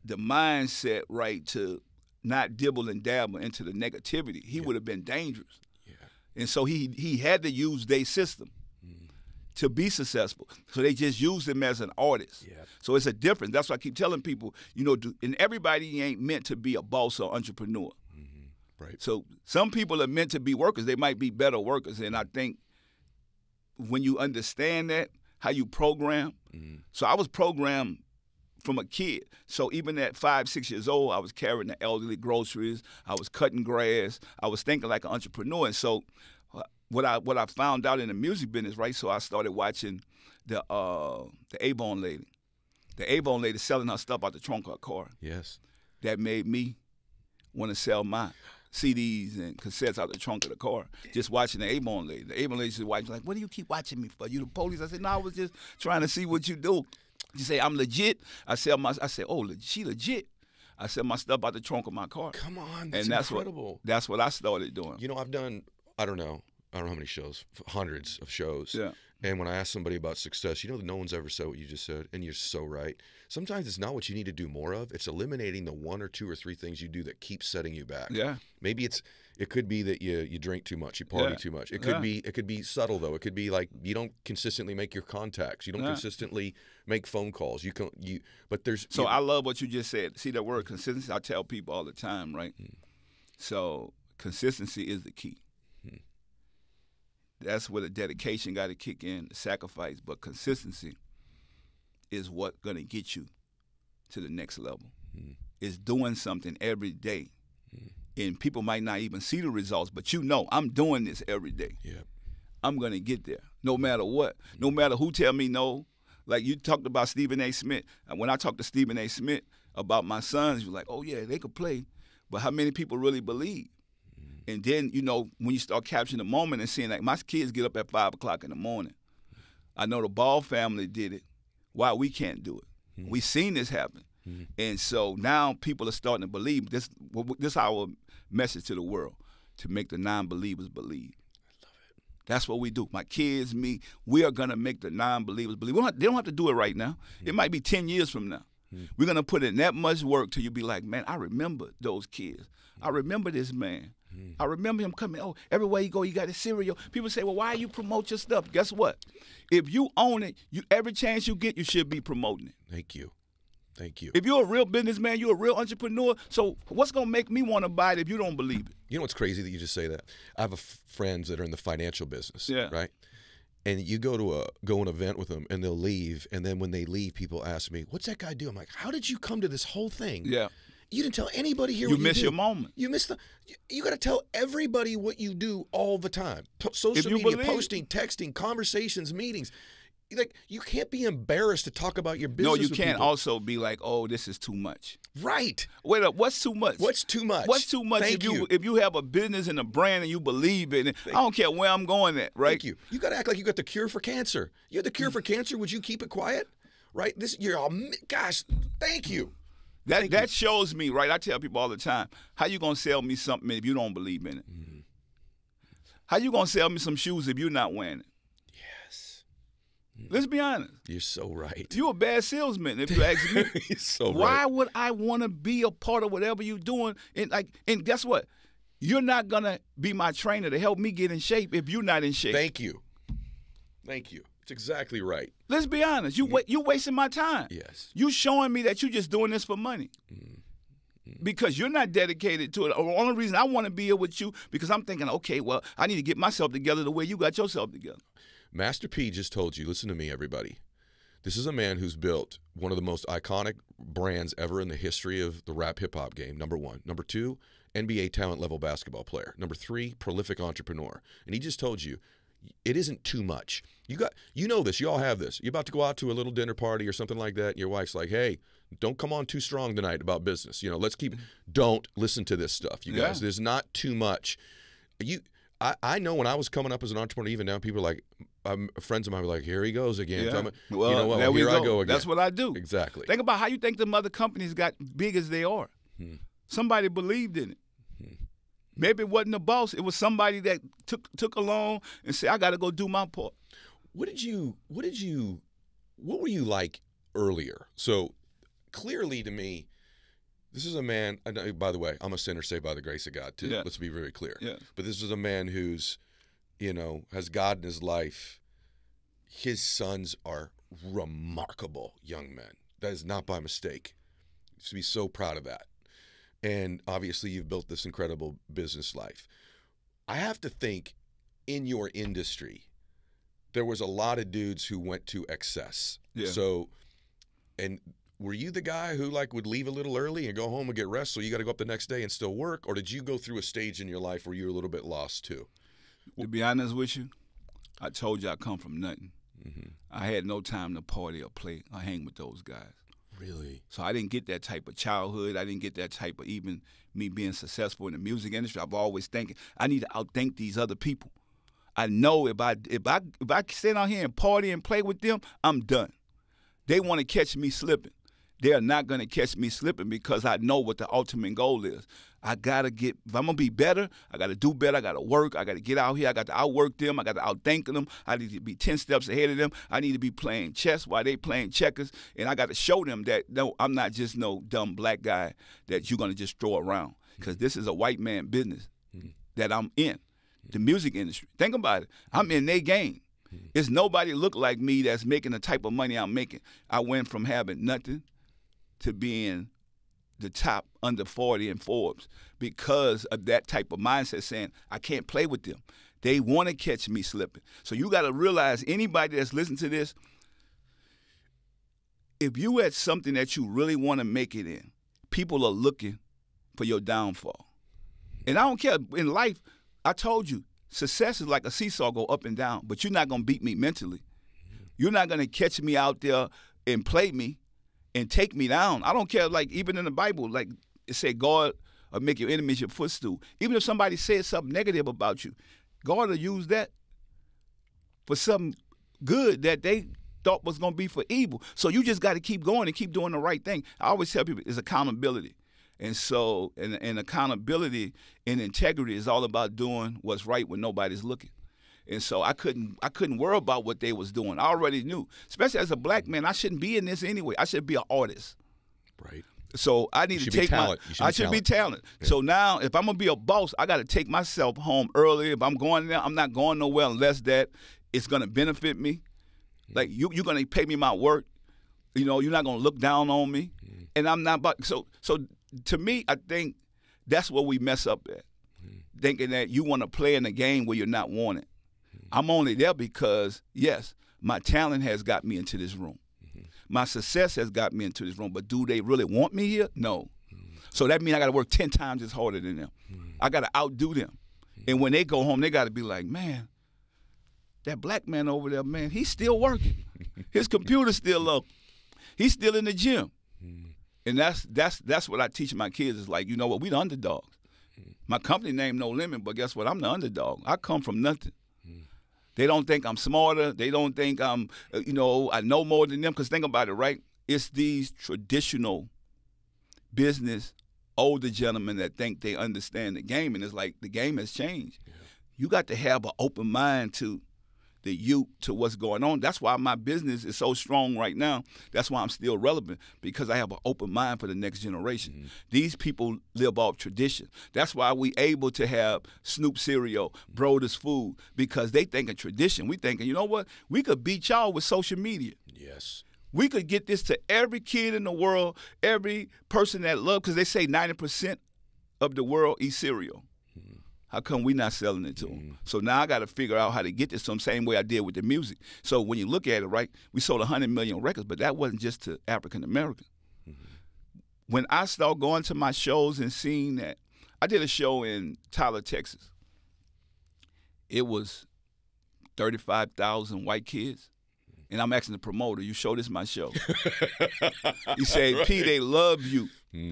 the mindset right to not dibble and dabble into the negativity. He would have been dangerous. Yeah. And so he had to use their system to be successful. So they just used him as an artist. Yeah. So it's a difference. That's why I keep telling people, and everybody ain't meant to be a boss or entrepreneur. Right. So some people are meant to be workers. They might be better workers. And I think when you understand that, how you program. So I was programmed from a kid. So even at 5, 6 years old, I was carrying the elderly groceries. I was cutting grass. I was thinking like an entrepreneur. And so what I found out in the music business, right? So I started watching the Avon lady. The Avon lady selling her stuff out the trunk of her car. Yes. That made me want to sell my CDs and cassettes out the trunk of the car, just watching the Avon lady. The Avon lady said, like, what do you keep watching me for? You the police? I said, no, I was just trying to see what you do. She say, I'm legit. I said, oh, she legit. I said my stuff out the trunk of my car. Come on, that's incredible. That's what I started doing. You know, I've done, I don't know how many shows, hundreds of shows. Yeah. And when I ask somebody about success, you know, no one's ever said what you just said, and you're so right. Sometimes it's not what you need to do more of. It's eliminating the 1 or 2 or 3 things you do that keep setting you back. Yeah. Maybe it could be that you drink too much, you party too much. It could be subtle though. It could be like you don't consistently make your contacts. You don't consistently make phone calls. But there's. So I love what you just said. See that word consistency? I tell people all the time, right? So consistency is the key. That's where the dedication got to kick in, the sacrifice. But consistency is what's going to get you to the next level. It's doing something every day. And people might not even see the results, but you know, I'm doing this every day. Yeah. I'm going to get there no matter what. No matter who tell me no. Like you talked about Stephen A. Smith. And when I talked to Stephen A. Smith about my sons, you're like, oh, yeah, they could play. But how many people really believe? And then, you know, when you start capturing the moment and seeing, like, my kids get up at 5 o'clock in the morning. I know the Ball family did it. Why we can't do it? We seen this happen. And so now people are starting to believe. This is our message to the world, to make the non-believers believe. I love it. That's what we do. My kids, me, we are going to make the non-believers believe. They don't have to do it right now. It might be 10 years from now. We're going to put in that much work till you be like, man, I remember those kids. I remember this man. I remember him coming, oh, everywhere you go, you got a cereal. People say, well, why you promote your stuff? Guess what? If you own it, every chance you get, you should be promoting it. Thank you. Thank you. If you're a real businessman, you're a real entrepreneur, so what's going to make me want to buy it if you don't believe it? You know what's crazy that you just say that? I have friends that are in the financial business, right? And you go to an event with them, and they'll leave, and then when they leave, people ask me, what's that guy do? I'm like, how did you come to this whole thing? Yeah. You didn't tell anybody here you what you do. miss your moment. You miss you got to tell everybody what you do all the time. Social media, posting, texting, conversations, meetings. Like, you can't be embarrassed to talk about your business. No, you with can't people. Also be like, oh, this is too much. Right. Wait up, what's too much? What's too much? What's too much? Thank you. If you have a business and a brand and you believe in it, I don't care where I'm going at, right? Thank you. You got to act like you got the cure for cancer. You had the cure for cancer. Would you keep it quiet? Right? You're all, gosh, thank you. That shows me, right? I tell people all the time, how you going to sell me something if you don't believe in it? How you going to sell me some shoes if you're not wearing it? Yes. Let's be honest. You're so right. You're a bad salesman if you ask me. You're so Why right. would I want to be a part of whatever you're doing? And guess what? You're not going to be my trainer to help me get in shape if you're not in shape. Thank you. Thank you. It's exactly right. Let's be honest. You wasting my time. Yes. You showing me that you're just doing this for money. Because you're not dedicated to it. The only reason I want to be here with you, because I'm thinking, okay, well, I need to get myself together the way you got yourself together. Master P just told you, listen to me, everybody. This is a man who's built one of the most iconic brands ever in the history of the rap hip-hop game, number 1. Number 2, NBA talent-level basketball player. Number 3, prolific entrepreneur. And he just told you, it isn't too much. You know this. You all have this. You're about to go out to a little dinner party or something like that, and your wife's like, hey, don't come on too strong tonight about business. You know, don't listen to this stuff, you guys. There's not too much. I know when I was coming up as an entrepreneur, even now, people are like, friends of mine were like, here he goes again. Yeah. Well, you know what? There we Here I go again. That's what I do. Exactly. Think about how you think them other companies got big as they are. Somebody believed in it. Maybe it wasn't the boss. It was somebody that took a loan and said, I got to go do my part. What were you like earlier? So clearly to me, this is a man, by the way, I'm a sinner saved by the grace of God too. Yeah. Let's be very clear. Yeah. But this is a man who's, has God in his life. His sons are remarkable young men. That is not by mistake. You should be so proud of that. And obviously you've built this incredible business life. I have to think in your industry, there was a lot of dudes who went to excess. Yeah. So, and were you the guy who would leave a little early and go home and get rest so you got to go up the next day and still work? Or did you go through a stage in your life where you were a little bit lost too? To be honest with you, I told you I come from nothing. I had no time to party or play or hang with those guys. Really? So I didn't get that type of childhood. I didn't get that type of even me being successful in the music industry. I've always thinking I need to outthink these other people. I know if I sit out here and party and play with them, I'm done. They want to catch me slipping. They are not going to catch me slipping because I know what the ultimate goal is. I got to get, if I'm going to be better, I got to do better. I got to work. I got to get out here. I got to outwork them. I got to outthink them. I need to be 10 steps ahead of them. I need to be playing chess while they playing checkers. And I got to show them that, no, I'm not just no dumb black guy that you're going to just throw around. Because this is a white man business that I'm in, the music industry. Think about it. I'm in their game. It's nobody look like me that's making the type of money I'm making. I went from having nothing to being the top under 40 in Forbes because of that type of mindset saying, I can't play with them. They want to catch me slipping. So you got to realize, anybody that's listening to this, if you at something that you really want to make it in, people are looking for your downfall. And I don't care. In life, I told you, success is like a seesaw, go up and down, but you're not going to beat me mentally. You're not going to catch me out there and play me and take me down. I don't care, like even in the Bible, like it said, God will make your enemies your footstool. Even if somebody says something negative about you, God will use that for something good that they thought was going to be for evil. So you just got to keep going and keep doing the right thing. I always tell people it's accountability. And so, and accountability and integrity is all about doing what's right when nobody's looking. And so I couldn't worry about what they was doing. I already knew, especially as a black man, I shouldn't be in this anyway. I should be an artist. Right. So I need to take I should be talented. Yeah. So now if I'm going to be a boss, I got to take myself home early. If I'm going there, I'm not going nowhere unless that it's going to benefit me. Like you're going to pay me my work. You know, you're not going to look down on me. And I'm not about, so to me, I think that's where we mess up at. Thinking that you want to play in a game where you're not wanted. I'm only there because, yes, my talent has got me into this room. My success has got me into this room. But do they really want me here? No. So that means I got to work 10 times as harder than them. I got to outdo them. And when they go home, they got to be like, man, that black man over there, man, he's still working. His computer's still up. He's still in the gym. And that's what I teach my kids is like, you know what, we the underdogs. My company name No Limit, but guess what? I'm the underdog. I come from nothing. They don't think I'm smarter. They don't think I'm, I know more than them. Because think about it, right? It's these traditional business older gentlemen that think they understand the game. And it's like the game has changed. Yeah. You got to have an open mind to the youth, to what's going on. That's why my business is so strong right now. That's why I'm still relevant, because I have an open mind for the next generation. These people live off tradition. That's why we able to have Snoop cereal, Broder's food, because they think of tradition. We thinking, you know what? We could beat y'all with social media. Yes. We could get this to every kid in the world, every person that loves, because they say 90% of the world eats cereal. How come we not selling it to them? So now I got to figure out how to get this to them, same way I did with the music. So when you look at it, right, we sold 100 million records, but that wasn't just to African American. When I started going to my shows and seeing that, I did a show in Tyler, Texas. It was 35,000 white kids. And I'm asking the promoter, you show this my show. He said, right. P, they love you.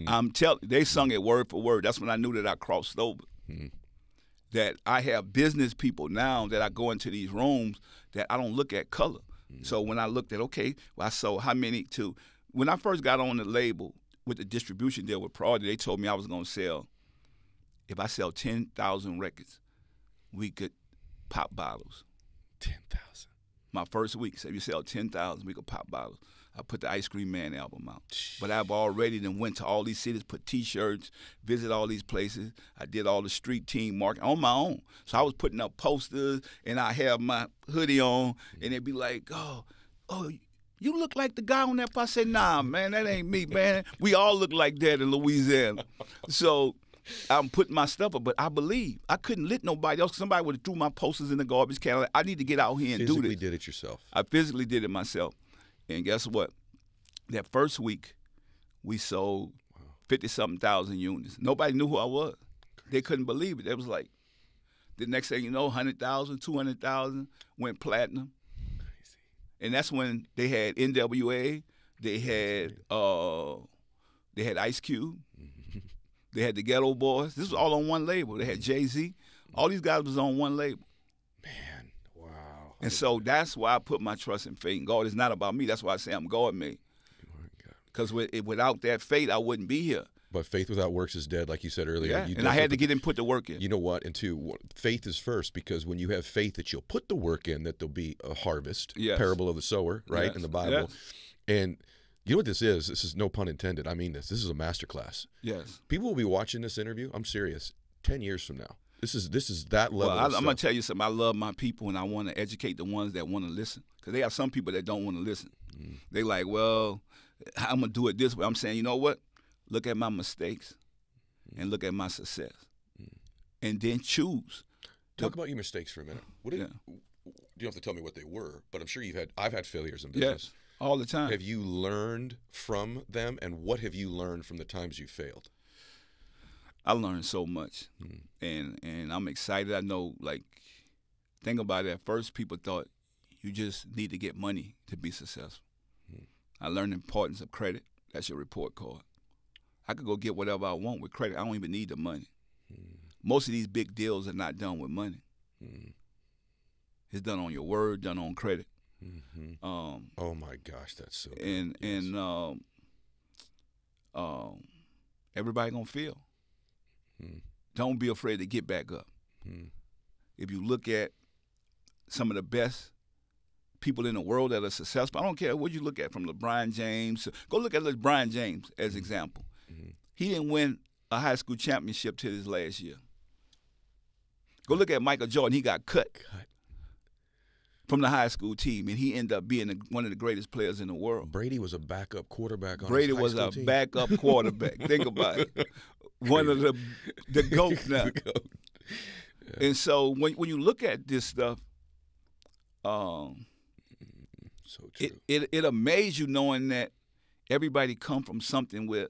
I'm telling they sung it word for word. That's when I knew that I crossed over. That I have business people now that I go into these rooms that I don't look at color. So when I looked at, okay, well, I sold how many to, when I first got on the label with the distribution deal with Priority, they told me I was going to sell, if I sell 10,000 records, we could pop bottles. 10,000. My first week, said, if you sell 10,000, we could pop bottles. I put the Ice Cream Man album out. But I've already then went to all these cities, put T-shirts, visit all these places. I did all the street team marketing on my own. So I was putting up posters, and I have my hoodie on, and they'd be like, oh, you look like the guy on that. I said, nah, man, that ain't me, man. We all look like that in Louisiana. So I'm putting my stuff up, but I believe I couldn't let nobody else. Somebody would have threw my posters in the garbage can. I need to get out here and do this. Physically did it yourself. I physically did it myself. And guess what? That first week, we sold 50-something thousand units. Nobody knew who I was. They couldn't believe it. It was like, the next thing you know, 100,000, 200,000 went platinum. Crazy. And that's when they had NWA, they had Ice Cube, they had the Ghetto Boys. This was all on one label. They had Jay-Z. All these guys was on one label. Man, wow. And so that's why I put my trust in faith in God. It's not about me. That's why I say I'm God made. Because without that faith, I wouldn't be here. But faith without works is dead, like you said earlier. Yeah. And I had to get in, put the work in. You know what? And two, faith is first, because when you have faith that you'll put the work in, that there'll be a harvest. Yes. Parable of the sower, right, Yes. in the Bible. Yes. And you know what this is? This is no pun intended. I mean this. This is a masterclass. Yes. People will be watching this interview, I'm serious, 10 years from now. This is that level Well, of I'm going stuff. to tell you something. I love my people, and I want to educate the ones that want to listen. Because they have some people that don't want to listen. They like, well, I'm going to do it this way. I'm saying, you know what? Look at my mistakes and look at my success. And then choose. Talk about your mistakes for a minute. What did, You don't have to tell me what they were, but I'm sure I've had failures in business. Yes, all the time. Have you learned from them, and what have you learned from the times you failed? I learned so much, and I'm excited. I know, like, think about it. At first, people thought you just need to get money to be successful. I learned the importance of credit. That's your report card. I could go get whatever I want with credit. I don't even need the money. Most of these big deals are not done with money. It's done on your word, done on credit. Oh my gosh, that's so good. And everybody gonna fail. Don't be afraid to get back up. If you look at some of the best people in the world that are successful, I don't care what you look at, from LeBron James. Go look at LeBron James as example. He didn't win a high school championship till his last year. Go look at Michael Jordan. He got cut from the high school team, and he ended up being one of the greatest players in the world. Brady was a backup quarterback on Brady his high was school a team. backup quarterback. Think about it. One of the GOAT now. And so when you look at this stuff, So true. it amazes you knowing that everybody come from something where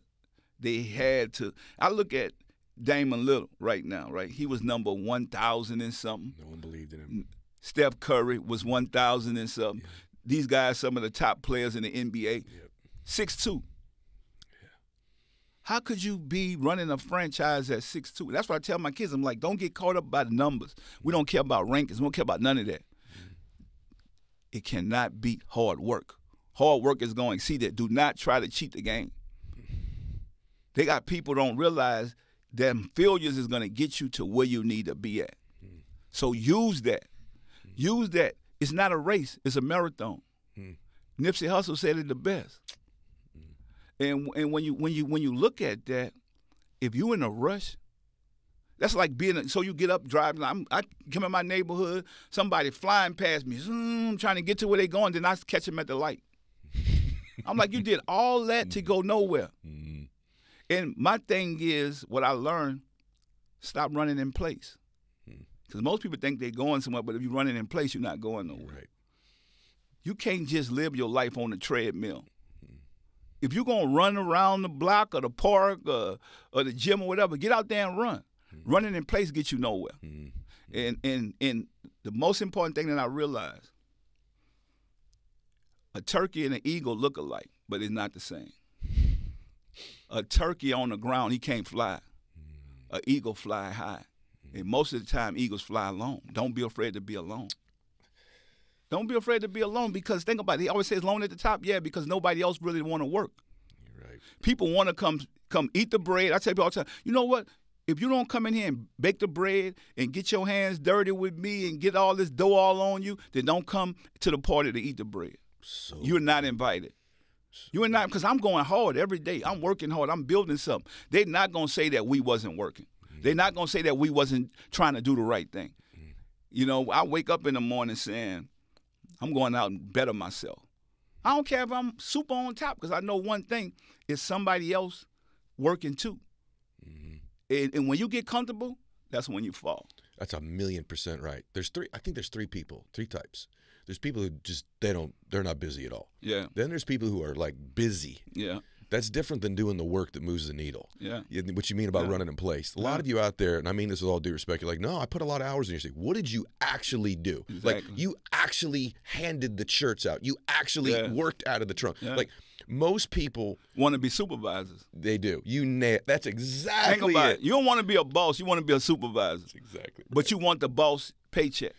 they had to. I look at Damon Little right now, right? He was number 1,000 and something. No one believed in him. Steph Curry was 1,000 and something. Yeah. These guys, some of the top players in the NBA, 6'2". Yeah. How could you be running a franchise at 6'2"? That's what I tell my kids. I'm like, don't get caught up by the numbers. We don't care about rankings. We don't care about none of that. It cannot beat hard work. Hard work is going to exceed it. Do not try to cheat the game. They got people don't realize that failures is going to get you to where you need to be at. So use that. Use that. It's not a race. It's a marathon. Nipsey Hussle said it the best. And when you look at that, if you're in a rush, that's like so you get up driving. I come in my neighborhood, somebody flying past me, trying to get to where they going, then I catch them at the light. I'm like, you did all that to go nowhere. And my thing is, what I learned, stop running in place. Because most people think they're going somewhere, but if you're running in place, you're not going nowhere. Right. You can't just live your life on the treadmill. If you're going to run around the block or the park or the gym or whatever, get out there and run. Running in place gets you nowhere. And the most important thing that I realized, a turkey and an eagle look alike, but it's not the same. A turkey on the ground, he can't fly. An eagle fly high. And most of the time, eagles fly alone. Don't be afraid to be alone. Don't be afraid to be alone, because think about it. He always says alone at the top. Yeah, because nobody else really want to work. You're right. People want to come eat the bread. I tell people all the time, you know what? If you don't come in here and bake the bread and get your hands dirty with me and get all this dough all on you, then don't come to the party to eat the bread. You're not invited. You are not, because I'm going hard every day. I'm working hard. I'm building something. They're not going to say that we wasn't working. They're not going to say that we wasn't trying to do the right thing. You know, I wake up in the morning saying, I'm going out and better myself. I don't care if I'm super on top, because I know one thing is somebody else working too. And when you get comfortable, that's when you fall. That's 1,000,000% right. I think there's three types. There's people who just, they're not busy at all. Yeah. Then there's people who are like busy. Yeah. That's different than doing the work that moves the needle. Yeah. What you mean about running in place. A lot of you out there, and I mean this with all due respect, you're like, no, I put a lot of hours in. You say, what did you actually do? Exactly. Like, you actually handed the shirts out. You actually worked out of the trunk. Yeah. Like, most people want to be supervisors. They do. That's exactly Think about it. You don't want to be a boss. You want to be a supervisor. That's exactly right. But you want the boss paycheck.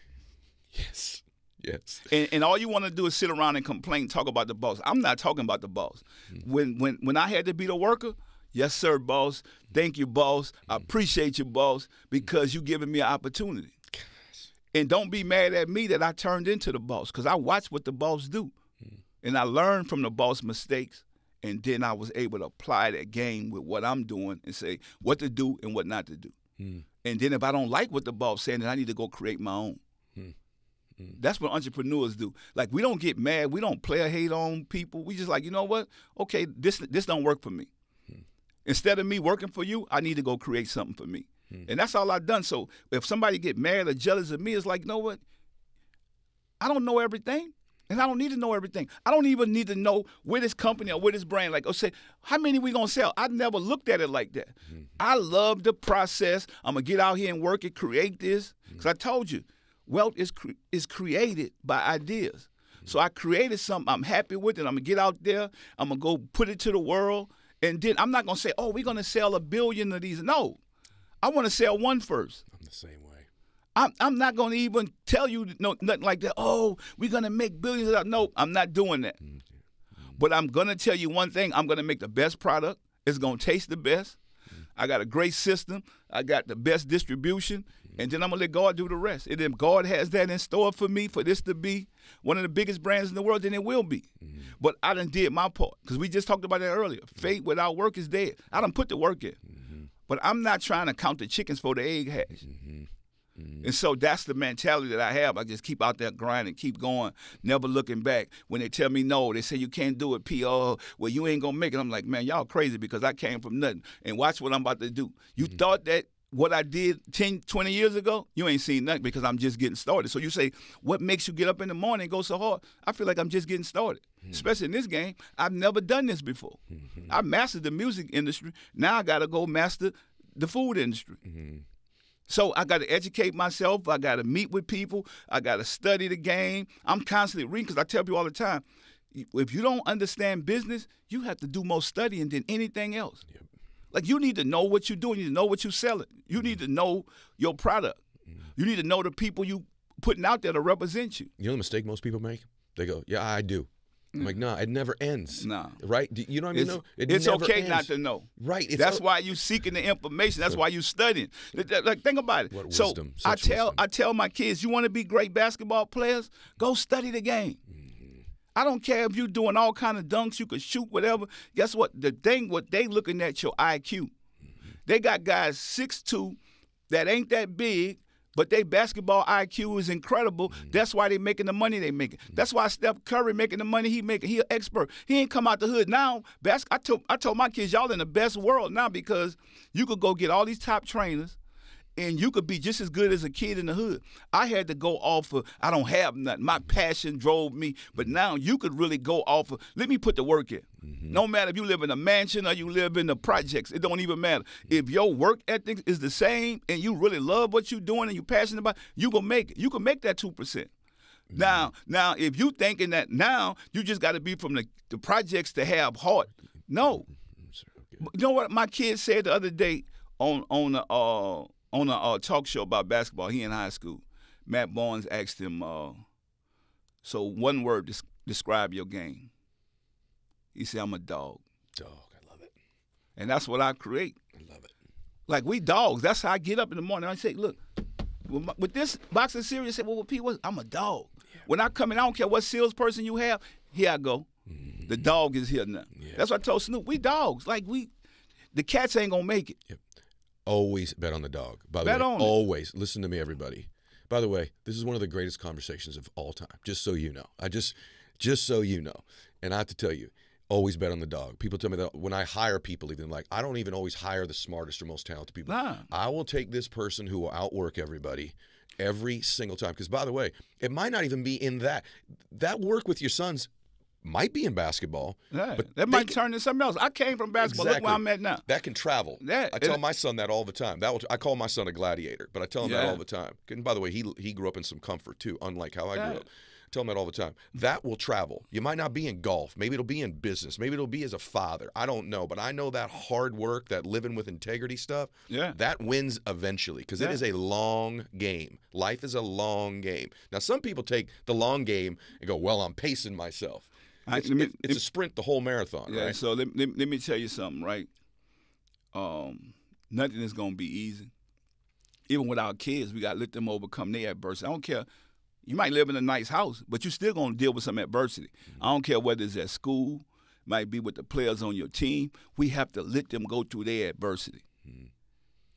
Yes. Yes. And all you want to do is sit around and complain, talk about the boss. I'm not talking about the boss. When I had to be the worker, yes, sir, boss. Thank you, boss. I appreciate you, boss, because you giving me an opportunity. And don't be mad at me that I turned into the boss, because I watched what the boss do. And I learned from the boss mistakes, and then I was able to apply that game with what I'm doing and say what to do and what not to do. And then if I don't like what the boss saying, then I need to go create my own. That's what entrepreneurs do. Like, we don't get mad. We don't play or hate on people. We just like, you know what? Okay, this don't work for me. Instead of me working for you, I need to go create something for me. And that's all I've done. So if somebody get mad or jealous of me, it's like, you know what? I don't know everything, and I don't need to know everything. I don't even need to know where this company or where this brand, like, say, how many we going to sell? I never looked at it like that. I love the process. I'm going to get out here and work it, create this. Because I told you, wealth is created by ideas. So I created something. I'm happy with it. I'm going to get out there. I'm going to go put it to the world. And then I'm not going to say, oh, we're going to sell 1 billion of these. No. I want to sell one first. I'm the same way. I'm not going to even tell you nothing like that. Oh, we're going to make billions of dollars. No, I'm not doing that. But I'm going to tell you one thing. I'm going to make the best product. It's going to taste the best. I got a great system. I got the best distribution. And then I'm going to let God do the rest. And if God has that in store for me, for this to be one of the biggest brands in the world, then it will be. But I done did my part. Because we just talked about that earlier. Faith without work is dead. I done put the work in. But I'm not trying to count the chickens for the egg hatch. And so that's the mentality that I have. I just keep out there grinding, keep going, never looking back. When they tell me no, they say you can't do it, P.O., well, you ain't going to make it. I'm like, man, y'all crazy because I came from nothing. And watch what I'm about to do. You thought that what I did 10, 20 years ago, you ain't seen nothing because I'm just getting started. So you say, what makes you get up in the morning and go so hard? I feel like I'm just getting started, especially in this game. I've never done this before. I mastered the music industry. Now I got to go master the food industry. So I got to educate myself. I got to meet with people. I got to study the game. I'm constantly reading because I tell people all the time, if you don't understand business, you have to do more studying than anything else. Like, you need to know what you're doing. You need to know what you're selling. You need to know your product. You need to know the people you putting out there to represent you. You know the mistake most people make? They go, yeah, I do. I'm like, no, it never ends. No. Right? You know what I mean? It's never okay ends. not to know. Right. That's why you seeking the information. That's why you studying. Like, think about it. What wisdom. So I tell my kids, you want to be great basketball players? Go study the game. I don't care if you're doing all kind of dunks, you could shoot, whatever. Guess what? What they looking at your IQ. They got guys 6'2" that ain't that big, but they basketball IQ is incredible. That's why they making the money they making. That's why Steph Curry making the money he making. He an expert. He ain't come out the hood. Now, I told my kids, y'all in the best world now because you could go get all these top trainers and you could be just as good as a kid in the hood. I had to go off of, I don't have nothing. My passion drove me. But now you could really go off of, let me put the work in. No matter if you live in a mansion or you live in the projects, it don't even matter. If your work ethic is the same and you really love what you're doing and you're passionate about, you gonna make it. You can make that 2%. Now, if you thinking that now you just got to be from the projects to have heart, no. You know what my kid said the other day on a talk show about basketball. He in high school. Matt Barnes asked him, so one word, describe your game. He said, I'm a dog. Dog, I love it. And that's what I create. I love it. Like, we dogs. That's how I get up in the morning. I say, look, with this box of cereal, I say, well, Pete, I'm a dog. Yeah. When I come in, I don't care what salesperson you have, here I go. The dog is here now. Yeah. That's what I told Snoop. We dogs. Like, the cats ain't going to make it. Yep. Always bet on the dog. By the way, always. Listen to me, everybody. By the way, this is one of the greatest conversations of all time, just so you know. Just so you know. And I have to tell you, always bet on the dog. People tell me that when I hire people, even like, I don't even always hire the smartest or most talented people. Nah. I will take this person who will outwork everybody every single time. Because, by the way, it might not even be in that. That work with your sons might be in basketball. Yeah, but that might turn into something else. I came from basketball. Exactly. Look where I'm at now. That can travel. Yeah, I tell my son that all the time. I call my son a gladiator, but I tell him that all the time. And by the way, he grew up in some comfort too, unlike how I grew up. tell them that all the time. That will travel. You might not be in golf. Maybe it'll be in business. Maybe it'll be as a father. I don't know. But I know that hard work, that living with integrity stuff, that wins eventually because it is a long game. Life is a long game. Now, some people take the long game and go, well, I'm pacing myself. It's a sprint, the whole marathon, right? So let me tell you something, right? Nothing is going to be easy. Even with our kids, we got to let them overcome their adversity. I don't care. You might live in a nice house, but you're still going to deal with some adversity. I don't care whether it's at school, might be with the players on your team. We have to let them go through their adversity.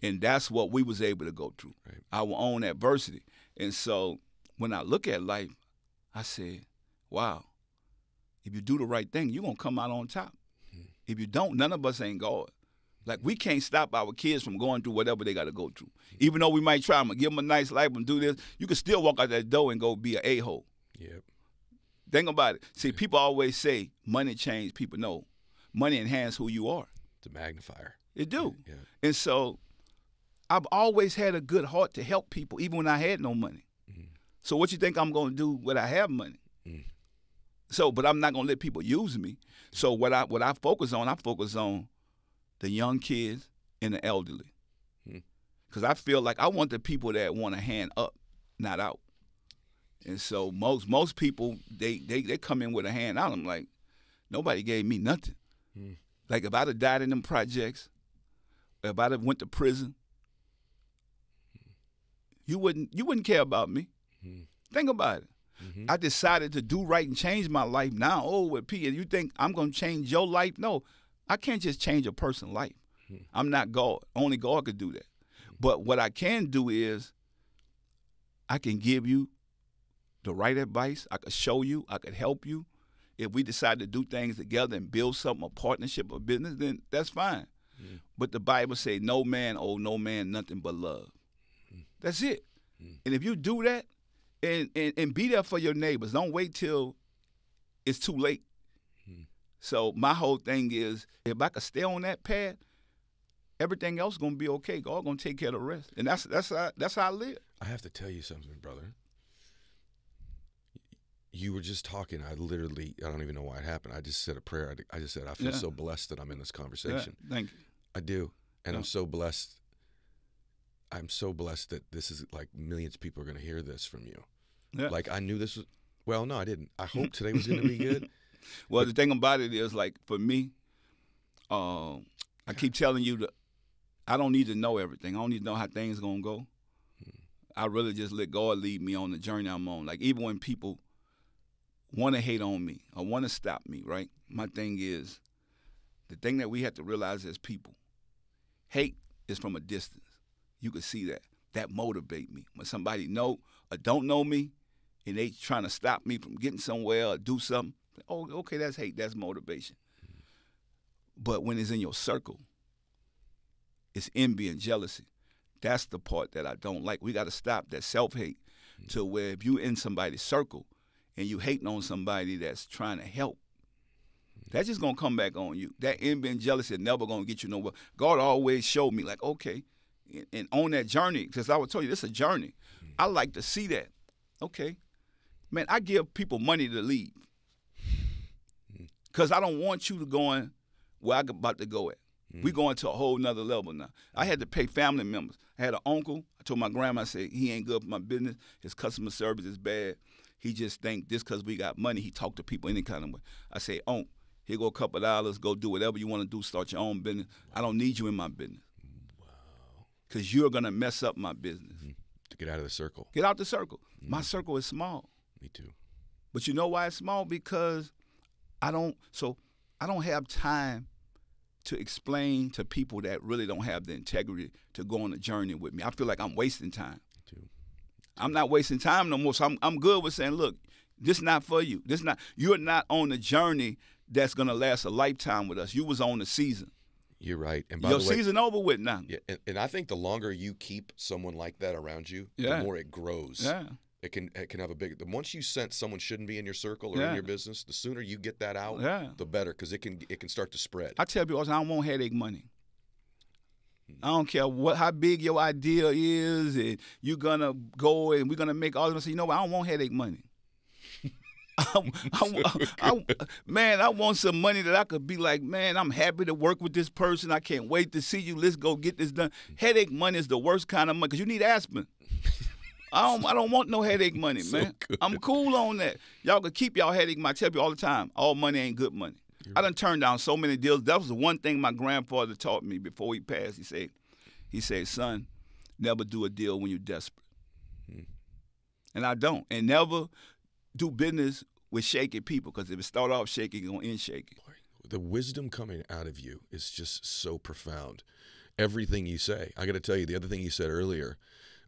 And that's what we was able to go through, our own adversity. And so when I look at life, I said, wow, if you do the right thing, you're going to come out on top. If you don't, none of us ain't God. Like, we can't stop our kids from going through whatever they got to go through. Even though we might try, I'm going to give them a nice life and do this, you can still walk out that door and go be an a-hole. Yep. Think about it. See, people always say money changes people. No, money enhances who you are. It's a magnifier. It do. Yeah. And so I've always had a good heart to help people, even when I had no money. So what you think I'm going to do when I have money? So, but I'm not going to let people use me. So what I focus on the young kids and the elderly. Because I feel like I want the people that want a hand up, not out. And so most people, they come in with a hand out. I'm like, nobody gave me nothing. Like, if I'd have died in them projects, if I'd have went to prison, you wouldn't care about me. Think about it. I decided to do right and change my life now. Oh, with P, and you think I'm going to change your life? No, I can't just change a person's life. I'm not God. Only God could do that. But what I can do is I can give you the right advice. I could show you. I could help you. If we decide to do things together and build something, a partnership, a business, then that's fine. But the Bible says no man owe no man nothing but love. That's it. And if you do that, and be there for your neighbors. Don't wait till it's too late. So my whole thing is, if I could stay on that path, everything else is going to be okay. God going to take care of the rest. And that's how I live. I have to tell you something, brother. You were just talking. I don't even know why it happened. I just said a prayer. I just said, I feel so blessed that I'm in this conversation. Thank you. I do. And I'm so blessed. I'm so blessed that this is like millions of people are going to hear this from you. Like, I knew this was, well, no, I didn't. I hoped today was going to be good. Well, the thing about it is, like, for me, I keep telling you that I don't need to know everything. I don't need to know how things going to go. I really just let God lead me on the journey I'm on. Like, even when people want to hate on me or want to stop me, right? My thing is, the thing that we have to realize as people, hate is from a distance. You can see that. That motivate me. When somebody know or don't know me and they trying to stop me from getting somewhere or do something, oh, okay, that's hate. That's motivation. But when it's in your circle, it's envy and jealousy. That's the part that I don't like. We got to stop that self-hate to where if you in somebody's circle and you hating on somebody that's trying to help, that's just going to come back on you. That envy and jealousy is never going to get you nowhere. God always showed me, like, okay, and on that journey, because I would tell you, this is a journey. I like to see that. Okay. Man, I give people money to leave because I don't want you to go where I'm about to go at. We going to a whole nother level now. I had to pay family members. I had an uncle. I told my grandma, I said, he ain't good for my business. His customer service is bad. He just think this because we got money, he talk to people any kind of way. I say, Unc, here go a couple of dollars. Go do whatever you want to do. Start your own business. I don't need you in my business. Because you're going to mess up my business. To get out of the circle. Get out the circle. My circle is small. Me too. But you know why it's small? Because I don't have time to explain to people that really don't have the integrity to go on a journey with me. I feel like I'm wasting time. Me too. I'm not wasting time no more. So I'm good with saying, look, this is not for you. You're not on the journey that's going to last a lifetime with us. You was on the season. You're right. And by Your the way, season over with now. Yeah, and I think the longer you keep someone like that around you, Yeah. the more it grows. Yeah. It can have a big. Once you sense someone shouldn't be in your circle or in your business, the sooner you get that out, the better, because it can start to spread. I tell people all the time, I don't want headache money. I don't care how big your idea is, and you're gonna go and we're gonna make all of us. You know what? I don't want headache money. Man, I want some money that I could be like, man, I'm happy to work with this person. I can't wait to see you. Let's go get this done. Headache money is the worst kind of money because you need aspirin. I don't want no headache money, man. Good. I'm cool on that. Y'all can keep y'all headache money. I tell you all the time, all money ain't good money. I done turned down so many deals. That was the one thing my grandfather taught me before he passed. He said, son, never do a deal when you're desperate. And I don't. And never do business with shaky people, because if it start off shaky, it's going to end shaky. The wisdom coming out of you is just so profound. Everything you say. I got to tell you, the other thing you said earlier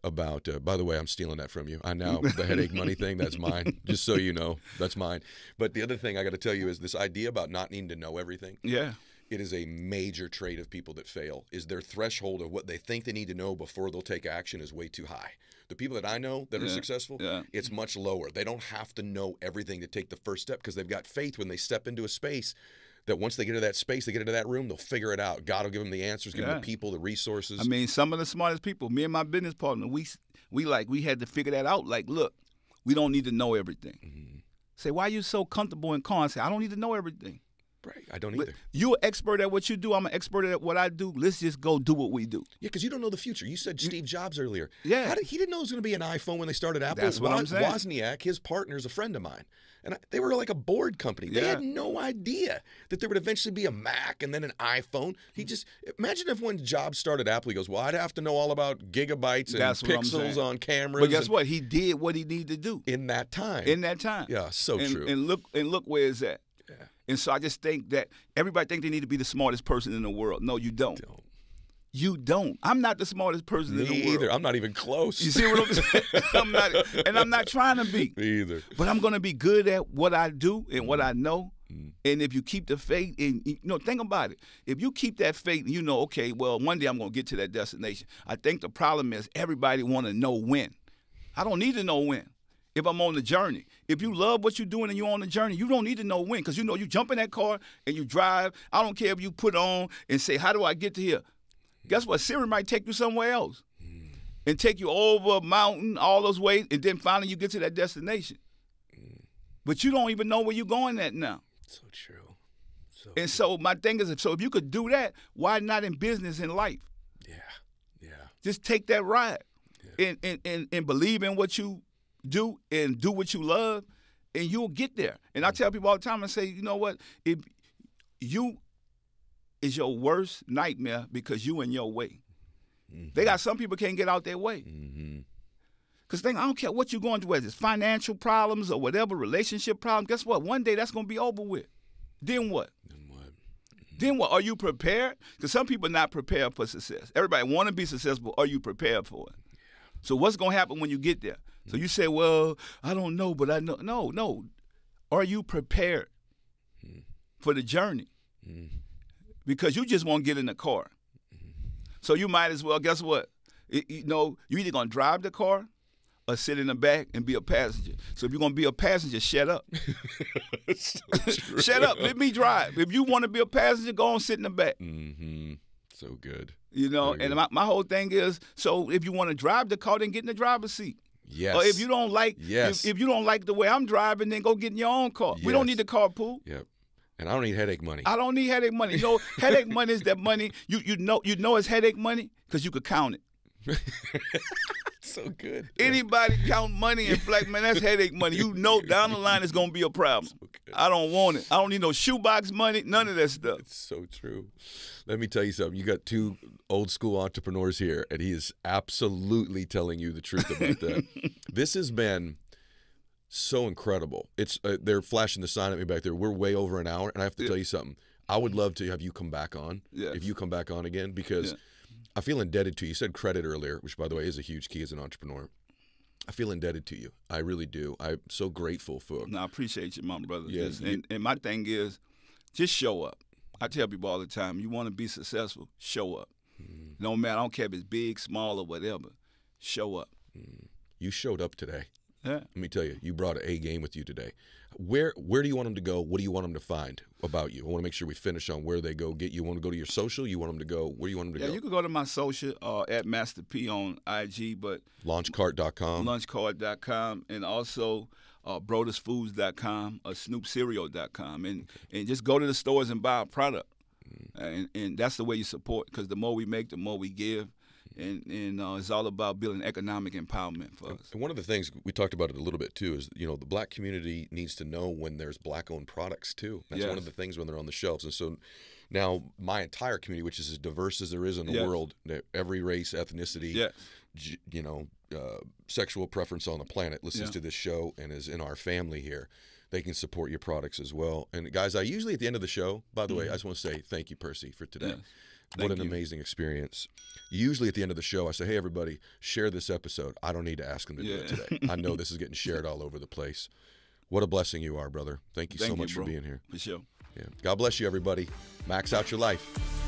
about, by the way, I'm stealing that from you. I know the headache money thing, that's mine. Just so you know, that's mine. But the other thing I got to tell you is this idea about not needing to know everything. Yeah. It is a major trait of people that fail, is their threshold of what they think they need to know before they'll take action is way too high. The people that I know that are successful, it's much lower. They don't have to know everything to take the first step, because they've got faith when they step into a space that once they get into that space, they get into that room, they'll figure it out. God will give them the answers, give them the people, the resources. I mean, some of the smartest people, me and my business partner, we had to figure that out. Like, look, we don't need to know everything. Say, why are you so comfortable in calling? Say, I don't need to know everything. Right, I don't either. You're an expert at what you do. I'm an expert at what I do. Let's just go do what we do. Yeah, because you don't know the future. You said Steve Jobs earlier. Yeah. He didn't know it was going to be an iPhone when they started Apple. That's what I'm saying. Wozniak, his partner, is a friend of mine. And they were like a board company. They had no idea that there would eventually be a Mac and then an iPhone. Imagine if when Jobs started Apple, he goes, well, I'd have to know all about gigabytes and pixels on cameras. But guess what? He did what he needed to do. In that time. Yeah, so true. And look where it's at. Yeah. And so I just think that everybody think they need to be the smartest person in the world. No, you don't. You don't. I'm not the smartest person in the world. Me either. I'm not even close. You see what I'm saying? I'm not trying to be. Me either. But I'm going to be good at what I do and what I know. And if you keep the faith, and think about it. If you keep that faith, and okay, well, one day I'm going to get to that destination. I think the problem is everybody want to know when. I don't need to know when. If I'm on the journey. If you love what you're doing and you're on the journey, you don't need to know when, because you jump in that car and you drive. I don't care if you put on and say, how do I get to here? Guess what? Siri might take you somewhere else and take you over a mountain all those ways, and then finally you get to that destination. But you don't even know where you're going at now. So true. So my thing is, if you could do that, why not in business and life? Yeah. Just take that ride and believe in what you do and do what you love, and you'll get there. And I tell people all the time, I say, you know what? If you is your worst nightmare because you in your way. They got some people can't get out their way. Because I don't care what you're going through, whether it's financial problems or whatever, relationship problems. Guess what? One day that's going to be over with. Then what? Then what? Are you prepared? Because some people are not prepared for success. Everybody want to be successful. Are you prepared for it? So what's going to happen when you get there? So you say, well, I don't know, but I know. No. Are you prepared for the journey? Because you just won't get in the car. So you might as well, guess what? You're either going to drive the car or sit in the back and be a passenger. So if you're going to be a passenger, shut up. Shut up. Let me drive. If you want to be a passenger, go on, sit in the back. So good. And my whole thing is, so if you want to drive the car, then get in the driver's seat. Yes. Or if you don't like, if you don't like the way I'm driving, then go get in your own car. Yes. We don't need the carpool. Yep. And I don't need headache money. I don't need headache money. Headache money is that money you know it's headache money because you could count it. So good. Anybody count money and flag, man, that's headache money. Down the line it's gonna be a problem. So I don't want it. I don't need no shoebox money, none of that stuff. It's so true. Let me tell you something. You got two old school entrepreneurs here, and he is absolutely telling you the truth about that. This has been so incredible. It's they're flashing the sign at me back there. We're way over an hour, and I have to tell you something. I would love to have you come back on, if you come back on again, because I feel indebted to you. You said credit earlier, which, by the way, is a huge key as an entrepreneur. I feel indebted to you. I really do. I'm so grateful for. No, I appreciate you, my brother. Yes, and my thing is, just show up. I tell people all the time, you want to be successful, show up. No matter, I don't care if it's big, small, or whatever. Show up. You showed up today. Yeah. Let me tell you, you brought an A game with you today. Where do you want them to go? What do you want them to find about you? I want to make sure we finish on where they go get you. Want to go to your social? You want them to go? Where do you want them to go? Yeah, you can go to my social at Master P on IG, but Launchcart.com. Launchcart.com, and also brodersfoods.com or snoopcereal.com, and just go to the stores and buy a product. And that's the way you support, because the more we make, the more we give. And it's all about building economic empowerment for us. And one of the things, we talked about it a little bit too, is, you know, the black community needs to know when there's black-owned products too. That's one of the things when they're on the shelves. And so now my entire community, which is as diverse as there is in the world, every race, ethnicity, you know, sexual preference on the planet listens to this show and is in our family here. They can support your products as well. And guys, I usually at the end of the show, by the way, I just want to say thank you, Percy, for today. What an amazing experience. Usually at the end of the show, I say, hey, everybody, share this episode. I don't need to ask them to do it today. I know this is getting shared all over the place. What a blessing you are, brother. Thank you so much for being here. For sure. Yeah. God bless you, everybody. Max out your life.